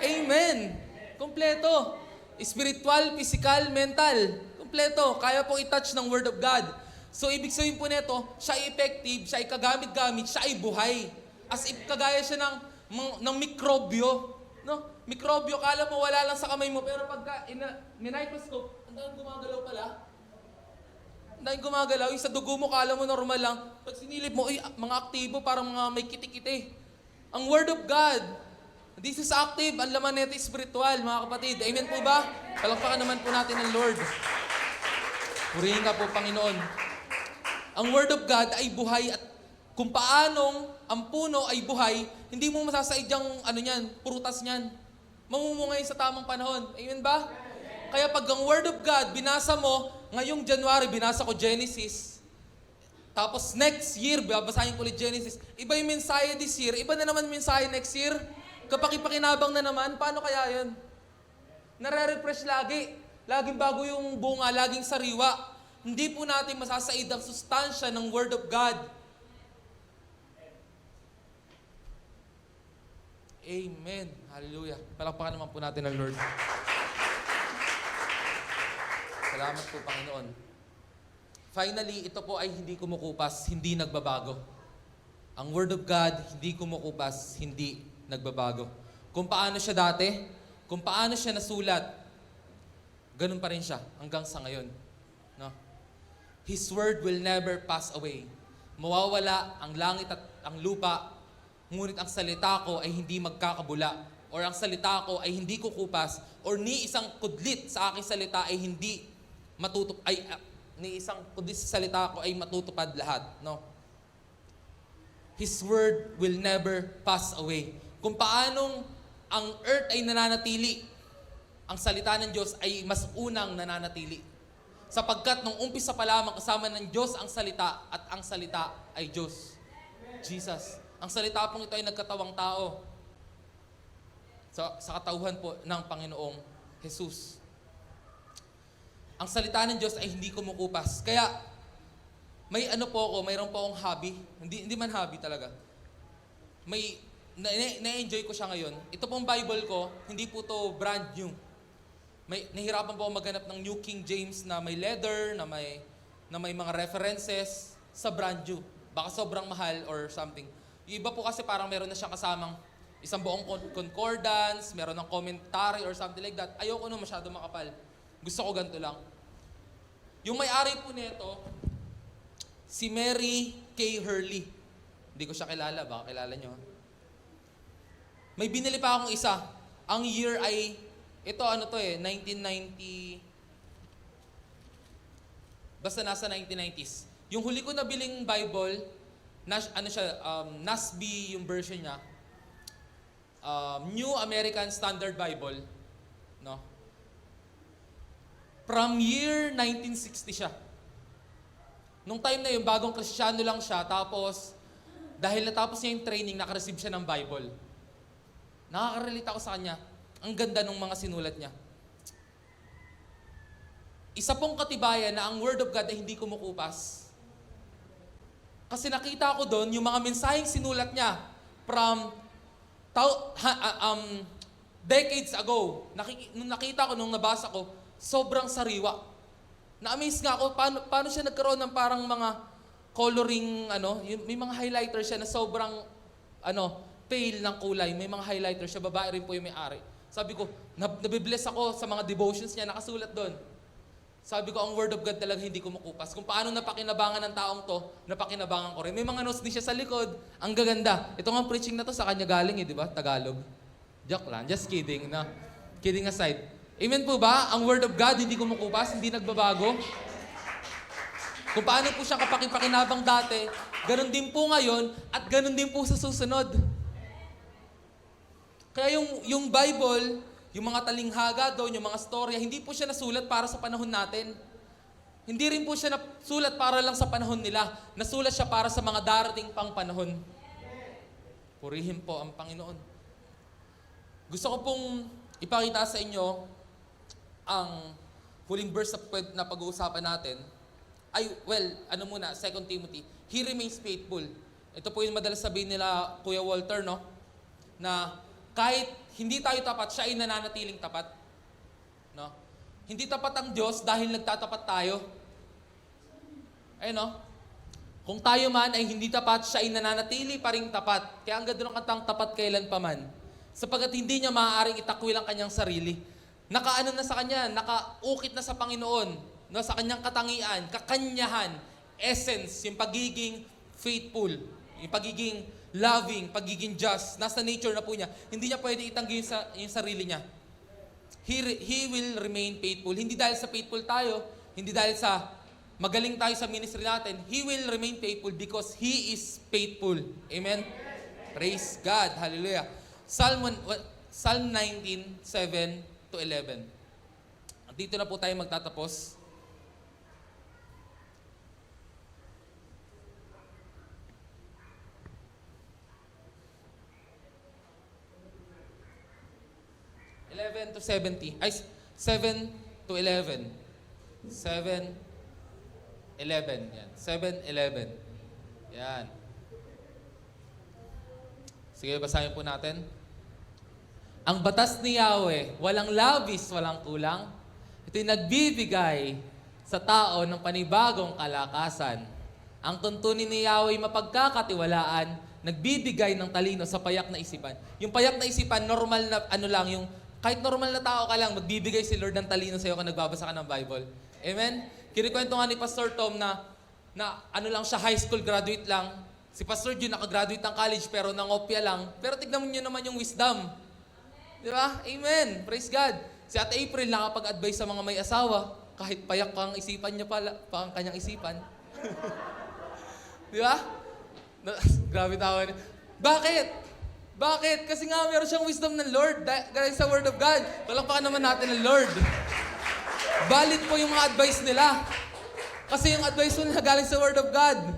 Amen! Kompleto. Spiritual, physical, mental. Kompleto. Kaya pong i-touch ng Word of God. So, ibig sabihin po nito, siya ay effective, siya ay kagamit-gamit, siya ay buhay. As if kagaya siya ng mikrobyo. No? Mikrobyo, kala mo wala lang sa kamay mo, pero pagka microscope, ang dahil gumagalaw pala. Ang dahil gumagalaw, yung sa dugo mo, kala mo normal lang. Pag sinilip mo, mga aktibo, parang mga may kiti-kiti. Ang Word of God, this is active, ang laman nito is spiritual, mga kapatid. Amen po ba? Palakpakan naman po natin ang Lord. Purihin ka po, Panginoon. Ang Word of God ay buhay at kung paanong ang puno ay buhay, hindi mo masasaid yung prutas niyan. Mamumungay sa tamang panahon. Amen ba? Kaya pag ang Word of God, binasa mo, ngayong January, binasa ko Genesis. Tapos next year, babasahin ko ulit Genesis. Iba yung mensahe this year, iba na naman mensahe next year. Kapakipakinabang na naman, paano kaya yun? Nare-refresh lagi. Laging bago yung bunga, laging sariwa. Hindi po natin masasaid ang sustansya ng Word of God. Amen. Hallelujah. Palakpakan naman po natin ang Lord. Salamat po, Panginoon. Finally, ito po ay hindi kumukupas, hindi nagbabago. Ang Word of God, hindi kumukupas, hindi nagbabago. Kung paano siya dati, kung paano siya nasulat, ganun pa rin siya hanggang sa ngayon. No? His Word will never pass away. Mawawala ang langit at ang lupa, ngunit ang salita ko ay hindi magkakabula, or ang salita ko ay hindi kukupas, or ni isang kudlit sa aking salita ay hindi ni isang kudlit sa salita ko ay matutupad lahat. No? His word will never pass away. Kung paanong ang earth ay nananatili, ang salita ng Diyos ay mas unang nananatili. Sapagkat nung umpisa pa lamang kasama ng Diyos ang salita at ang salita ay Diyos. Jesus. Ang salita pong ito ay nagkatawang tao sa katauhan po ng Panginoong Jesus. Ang salita ng Diyos ay hindi kumukupas. Kaya, mayroon po akong hobby. Hindi man hobby talaga. Na-enjoy ko siya ngayon. Ito pong Bible ko, hindi po to brand new. Nahirapan po ako maghanap ng New King James na may leather, na may mga references sa brand new. Baka sobrang mahal or something. Yung iba po kasi parang meron na siyang kasamang isang buong concordance, meron ng commentary or something like that. Ayoko nung masyado makapal. Gusto ko ganito lang. Yung may-ari po nito, si Mary K. Hurley. Hindi ko siya kilala, baka kilala nyo. May binili pa akong isa. Ang year ay, 1990, basta nasa 1990s. Yung huli ko nabiling Bible, NASB yung version niya, New American Standard Bible, no? From year 1960 siya. Nung time na yun, bagong Kristiyano lang siya, tapos, dahil natapos niya yung training, nakareceive siya ng Bible. Nakaka-relate ako sa kanya. Ang ganda ng mga sinulat niya. Isa pong katibayan na ang Word of God ay hindi kumukupas. Kasi nakita ko doon, yung mga mensaheng sinulat niya from decades ago. Nung nakita ko, nung nabasa ko, sobrang sariwa. Na-amaze nga ako, paano siya nagkaroon ng parang mga coloring, may mga highlighter siya na sobrang, pale ng kulay. May mga highlighter siya, babae rin po yung may-ari. Sabi ko, nabibless ako sa mga devotions niya, nakasulat doon. Sabi ko, ang Word of God talaga hindi kumukupas. Kung paano napakinabangan ng taong to, napakinabangan ko rin. May mga notes din siya sa likod. Ang gaganda. Ito nga preaching na to sa kanya galing di ba? Tagalog. Joke lang. Just kidding. No? Kidding aside. Amen po ba? Ang Word of God hindi kumukupas, hindi nagbabago. Kung paano po siya kapakipakinabang dati, ganun din po ngayon, at ganun din po sa susunod. Kaya yung Bible, yung mga talinghaga doon, yung mga storya, hindi po siya nasulat para sa panahon natin. Hindi rin po siya nasulat para lang sa panahon nila. Nasulat siya para sa mga darating pang panahon. Purihin po ang Panginoon. Gusto ko pong ipakita sa inyo ang huling verse na pag-uusapan natin. 2 Timothy, he remains faithful. Ito po yung madalas sabihin nila, Kuya Walter, no? Na kahit hindi tayo tapat, siya ay nananatiling tapat. No? Hindi tapat ang Diyos dahil nagtatapat tayo. Ayun, no? Kung tayo man ay hindi tapat, siya ay nananatili pa ring tapat. Kaya ang ganda ng kantang tapat kailan pa man. Sapagat hindi niya maaaring itakwil ang kanyang sarili. Nakaano na sa kanya, nakaukit na sa Panginoon, no? Sa kanyang katangian, kakanyahan, essence, yung pagiging faithful, yung pagiging loving, pagiging just, nasa nature na po niya. Hindi niya pwede itanggi yung sarili niya. He will remain faithful. Hindi dahil sa faithful tayo, hindi dahil sa magaling tayo sa ministry natin. He will remain faithful because He is faithful. Amen? Praise God. Hallelujah. Psalm 19, 7 to 11. Dito na po tayo magtatapos. To 70. Ay, 7 to 11. 7, 11. Yan. 7, 11. Yan. Sige, basahin po natin. Ang batas ni Yahweh, walang labis, walang kulang. Ito'y nagbibigay sa tao ng panibagong kalakasan. Ang tuntunin ni Yahweh mapagkakatiwalaan, nagbibigay ng talino sa payak na isipan. Yung payak na isipan, normal na ano lang, yung kahit normal na tao ka lang, magbibigay si Lord ng talino sa iyo kung nagbabasa ka ng Bible. Amen? Kinikwento nga ni Pastor Tom na ano lang siya, high school graduate lang. Si Pastor Jun nakagraduate ng college pero nangopya lang. Pero tignan mo nyo naman yung wisdom. Di ba? Amen. Praise God. Si Ate April nakapag-advise sa mga may asawa. Kahit payak pa ang isipan niya pa ang kanyang isipan. Di ba? Grabe tawa niya. Bakit? Bakit? Kasi nga meron siyang wisdom ng Lord. Galing sa Word of God. Palakpakan naman natin ng Lord. Valid po yung mga advice nila. Kasi yung advice nila galing sa Word of God.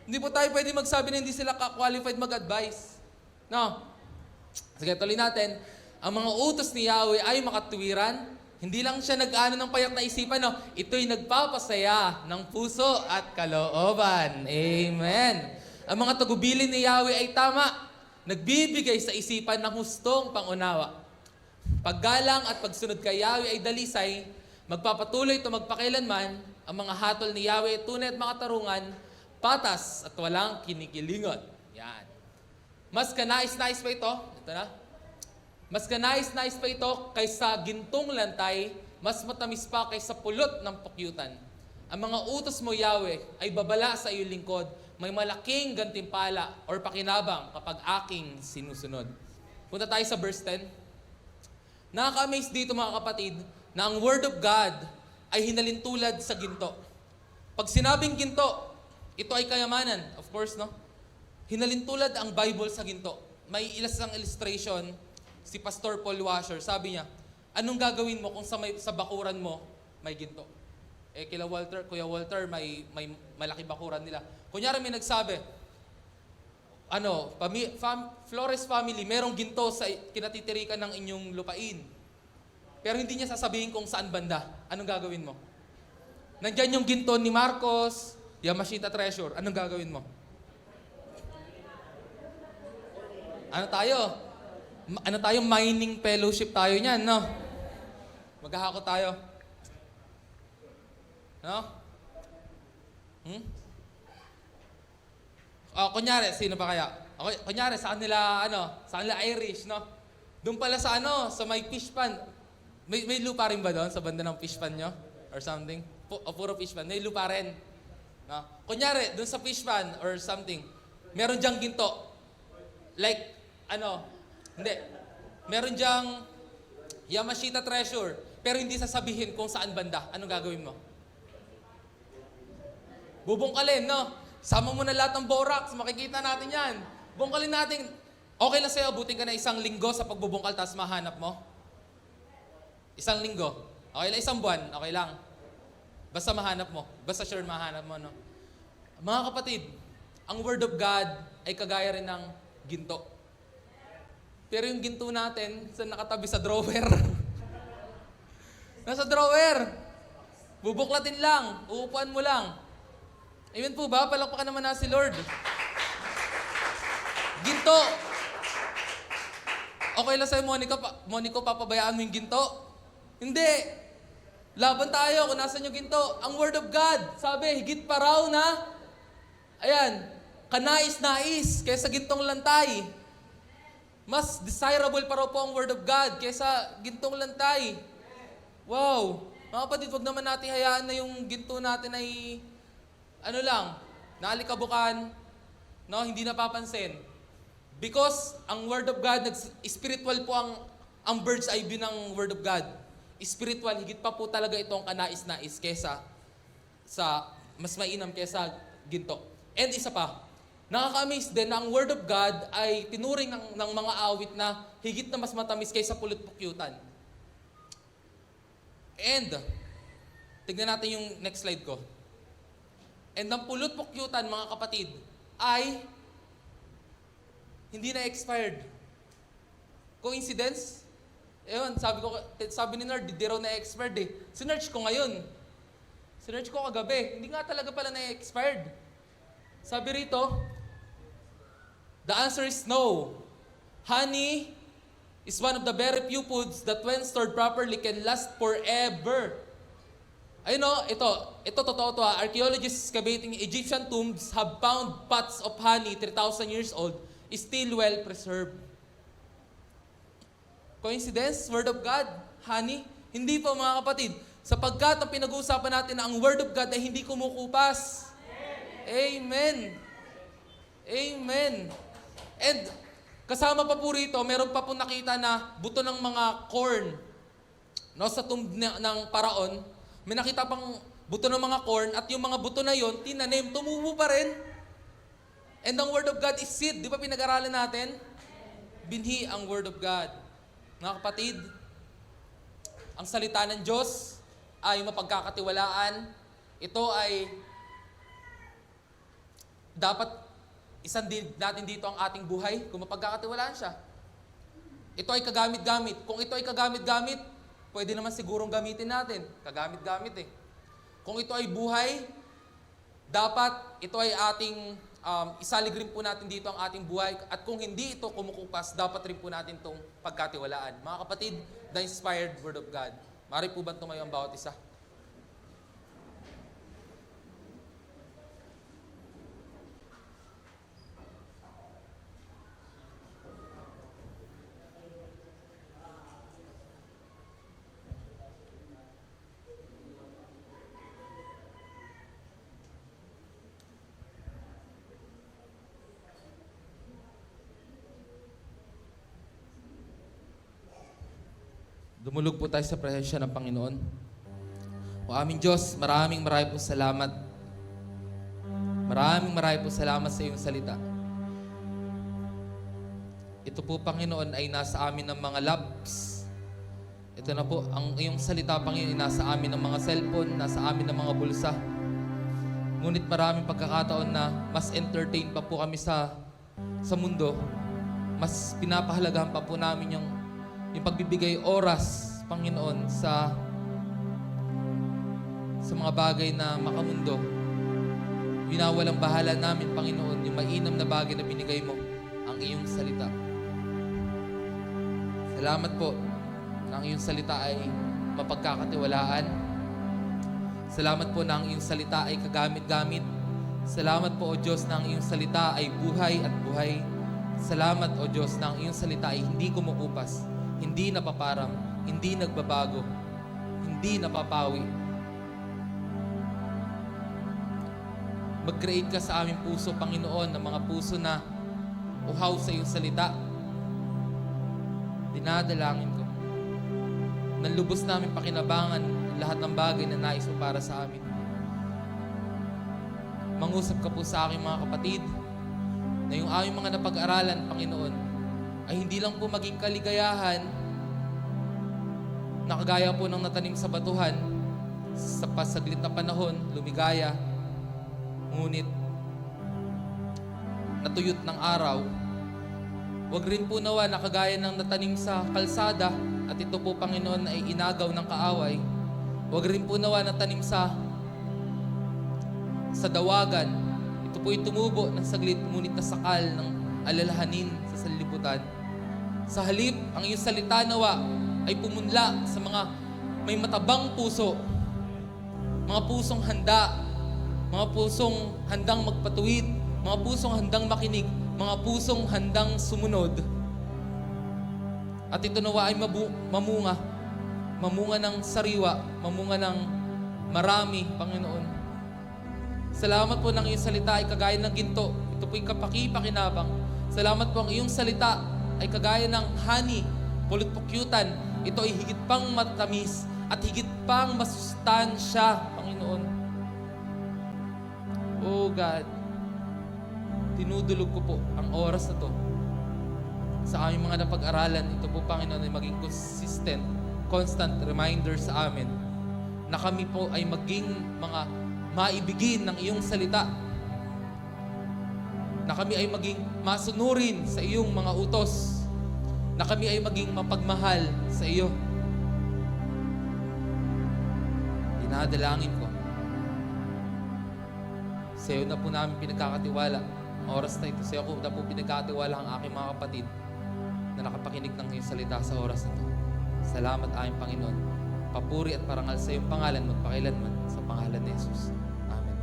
Hindi po tayo pwede magsabi na hindi sila qualified mag-advise. No? Sige, tuloy natin. Ang mga utos ni Yahweh ay makatuwiran. Hindi lang siya nag-ano ng payak na isipan, no? Ito'y nagpapasaya ng puso at kalooban. Amen. Ang mga tagubilin ni Yahweh ay tama. Nagbibigay sa isipan ng hustong pangunawa. Paggalang at pagsunod kay Yahweh ay dalisay, magpapatuloy ito magpakailanman, ang mga hatol ni Yahweh, tunay at mga tarungan, patas at walang kinikilingon. Yan. Mas kanais-nais pa ito, ito na, mas kanais-nais pa ito kaysa gintong lantay, mas matamis pa kaysa pulot ng pukyutan. Ang mga utos mo, Yahweh, ay babala sa iyong lingkod, may malaking gantimpala or pakinabang kapag aking sinusunod. Punta tayo sa verse 10. Nakaka-amaze dito mga kapatid na ang Word of God ay hinalintulad sa ginto. Pag sinabing ginto, ito ay kayamanan. Of course, no? Hinalintulad ang Bible sa ginto. May isang illustration, si Pastor Paul Washer, sabi niya, anong gagawin mo kung sa bakuran mo may ginto? Kuya Walter, may malaki bakuran nila. Kunyari may nagsabi, Flores family, merong ginto sa kinatitirikan ng inyong lupain. Pero hindi niya sasabihin kung saan banda. Anong gagawin mo? Nandyan yung ginto ni Marcos, Yamashita Treasure. Anong gagawin mo? Ano tayo? Mining fellowship tayo niyan, no? Maghahako tayo. No? Kunyari, sino pa kaya? Kunyari, sa kanila Irish, no? Doon pala sa may fish pan. May lupa rin ba doon sa banda ng fish pan nyo? Or something? Puro fish pan. May lupa rin. No? Kunyari, doon sa fish pan or something, meron dyang ginto. Like, hindi. Meron dyang Yamashita Treasure, pero hindi sasabihin kung saan banda. Anong gagawin mo? Bubungkalin, no? Sama mo na lahat ng borax, makikita natin yan. Bungkalin natin. Okay lang sa'yo, abutin ka na 1 linggo sa pagbubungkal, tapos mahanap mo? 1 linggo. Okay lang, 1 buwan, okay lang. Basta mahanap mo. Basta sure mahanap mo, no? Mga kapatid, ang Word of God ay kagaya rin ng ginto. Pero yung ginto natin, nakatabi sa drawer. Nasa drawer. Bubuklatin lang. Uupuan mo lang. Amen po ba? Palakpakan naman na si Lord. Ginto. Okay lang sa'yo, Monico, papabayaan mo yung ginto? Hindi. Laban tayo kung nasan yung ginto. Ang Word of God, sabi, higit pa raw na, ayan, kanais-nais kaysa gintong lantay. Mas desirable pa raw po ang Word of God kaysa gintong lantay. Wow. Mga kapatid, wag naman natin hayaan na yung ginto natin ay, naalikabukan, no, hindi napapansin. Because ang Word of God, spiritual po ang bird's eye view ng Word of God. Spiritual, higit pa po talaga itong kanais-nais kesa sa mas mainam kesa ginto. And isa pa, nakaka-amaze din na ang Word of God ay tinuring ng mga awit na higit na mas matamis kaysa pulot-pukyutan. And, tignan natin yung next slide ko. And ang pulot-pukyutan, mga kapatid, ay hindi na expired. Coincidence? Ewan, sabi ni Nard, di raw na expired eh. Sinearch ko ngayon. Sinearch ko kagabi. Hindi nga talaga pala na expired. Sabi rito, the answer is no. Honey is one of the very few foods that when stored properly can last forever. Ayun o, ito totoo to ha. Archaeologists excavating Egyptian tombs have found pots of honey 3,000 years old is still well preserved. Coincidence? Word of God? Honey? Hindi po mga kapatid. Sapagkat ang pinag-uusapan natin na ang Word of God ay hindi kumukupas. Amen. Amen. And kasama pa po rito, meron pa po nakita na buto ng mga corn. No, sa tomb ng paraon, may nakita pang buto ng mga corn at yung mga buto na yon tinanim, tumubo pa rin. And ang Word of God is seed. Di ba pinag-aralan natin? Binhi ang Word of God. Mga kapatid, ang salita ng Diyos ay mapagkakatiwalaan. Ito ay dapat isan din natin dito ang ating buhay kung mapagkakatiwalaan siya. Ito ay kagamit-gamit. Kung ito ay kagamit-gamit, pwede naman sigurong gamitin natin. Kagamit-gamit eh. Kung ito ay buhay, dapat ito ay ating isalig rin po natin dito ang ating buhay. At kung hindi ito kumukupas, dapat rin po natin itong pagkatiwalaan. Mga kapatid, the inspired Word of God. Mari po ba tumayo ang bawat isa? Dumulog po tayo sa presensya ng Panginoon. O aming Diyos, maraming po salamat. Maraming po salamat sa iyong salita. Ito po, Panginoon, ay nasa amin ng mga labs. Ito na po, ang iyong salita, Panginoon, ay nasa amin ng mga cellphone, nasa amin ng mga bulsa. Ngunit maraming pagkakataon na mas entertain pa po kami sa mundo. Mas pinapahalagahan pa po namin yung pagbibigay oras, Panginoon, sa mga bagay na makamundo. Winawalang bahala namin, Panginoon, yung mainam na bagay na binigay mo, ang iyong salita. Salamat po na ang iyong salita ay mapagkakatiwalaan. Salamat po na ang iyong salita ay kagamit-gamit. Salamat po, O Diyos, na ang iyong salita ay buhay at buhay. Salamat, O Diyos, na ang iyong salita ay hindi kumukupas, hindi napaparang, hindi nagbabago, hindi napapawi. Mag-create ka sa aming puso, Panginoon, ng mga puso na uhaw sa iyong salita. Dinadalangin ko. Nanlubos namin pakinabangan lahat ng bagay na nais mo para sa amin. Mangusap ka po sa aking mga kapatid na yung aming mga napag-aralan, Panginoon, ay hindi lang po maging kaligayahan na kagaya po ng natanim sa batuhan sa pasaglit na panahon, lumigaya, ngunit natuyot ng araw. Huwag rin po nawa na kagaya ng natanim sa kalsada at ito po, Panginoon, ay inagaw ng kaaway. Huwag rin po nawa na tanim sa dawagan. Ito po'y tumubo ng saglit, ngunit nasakal ng alalahanin sa sanlibutan. Sa halip, ang iyong salita nawa ay pumunla sa mga may matabang puso, mga pusong handa, mga pusong handang magpatuwid, mga pusong handang makinig, mga pusong handang sumunod. At ito nawa ay mamunga ng sariwa, mamunga ng marami, Panginoon. Salamat po ng iyong salita ay kagaya ng ginto. Ito po'y kapaki-pakinabang. Salamat po ang iyong salita ay kagaya ng honey, pulot-pukyutan. Ito ay higit pang matamis at higit pang masustansya, Panginoon. Oh God, tinudulog ko po ang oras na to sa aming mga napag-aralan. Ito po, Panginoon, ay maging constant reminder sa amin na kami po ay maging mga maibigin ng iyong salita, na kami ay maging masunurin sa iyong mga utos, na kami ay maging mapagmahal sa iyo. Dinadalangin ko, sa iyo na po namin pinagkakatiwala ang oras na ito. Sa iyo ko na po pinagkakatiwala ang aking mga kapatid na nakapakinig ng iyong salita sa oras na ito. Salamat aming Panginoon. Papuri at parangal sa iyong pangalan magpakailanman, sa pangalan ni Jesus. Amen.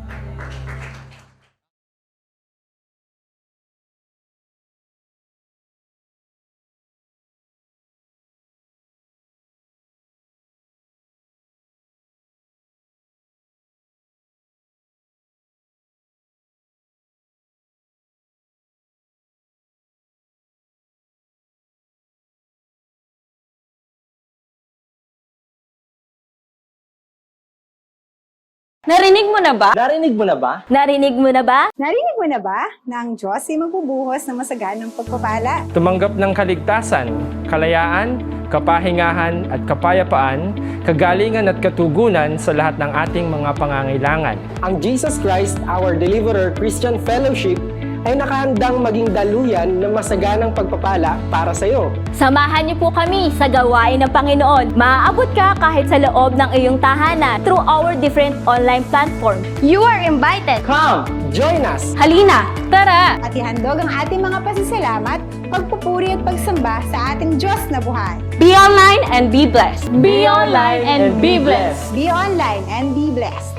Narinig mo na ba? Narinig mo na ba? Narinig mo na ba? Narinig mo na ba na ang Diyos ay magbubuhos ng masaganang pagpapala? Tumanggap ng kaligtasan, kalayaan, kapahingahan at kapayapaan, kagalingan at katugunan sa lahat ng ating mga pangangailangan. Ang Jesus Christ, our Deliverer Christian Fellowship, ay nakahandang maging daluyan ng masaganang pagpapala para sa iyo. Samahan niyo po kami sa gawain ng Panginoon. Maaabot ka kahit sa loob ng iyong tahanan through our different online platform. You are invited! Come, join us! Halina, tara! At ihandog ang ating mga pasasalamat, pagpupuri at pagsamba sa ating Diyos na buhay. Be online and be blessed! Be online and be blessed! Be online and be blessed.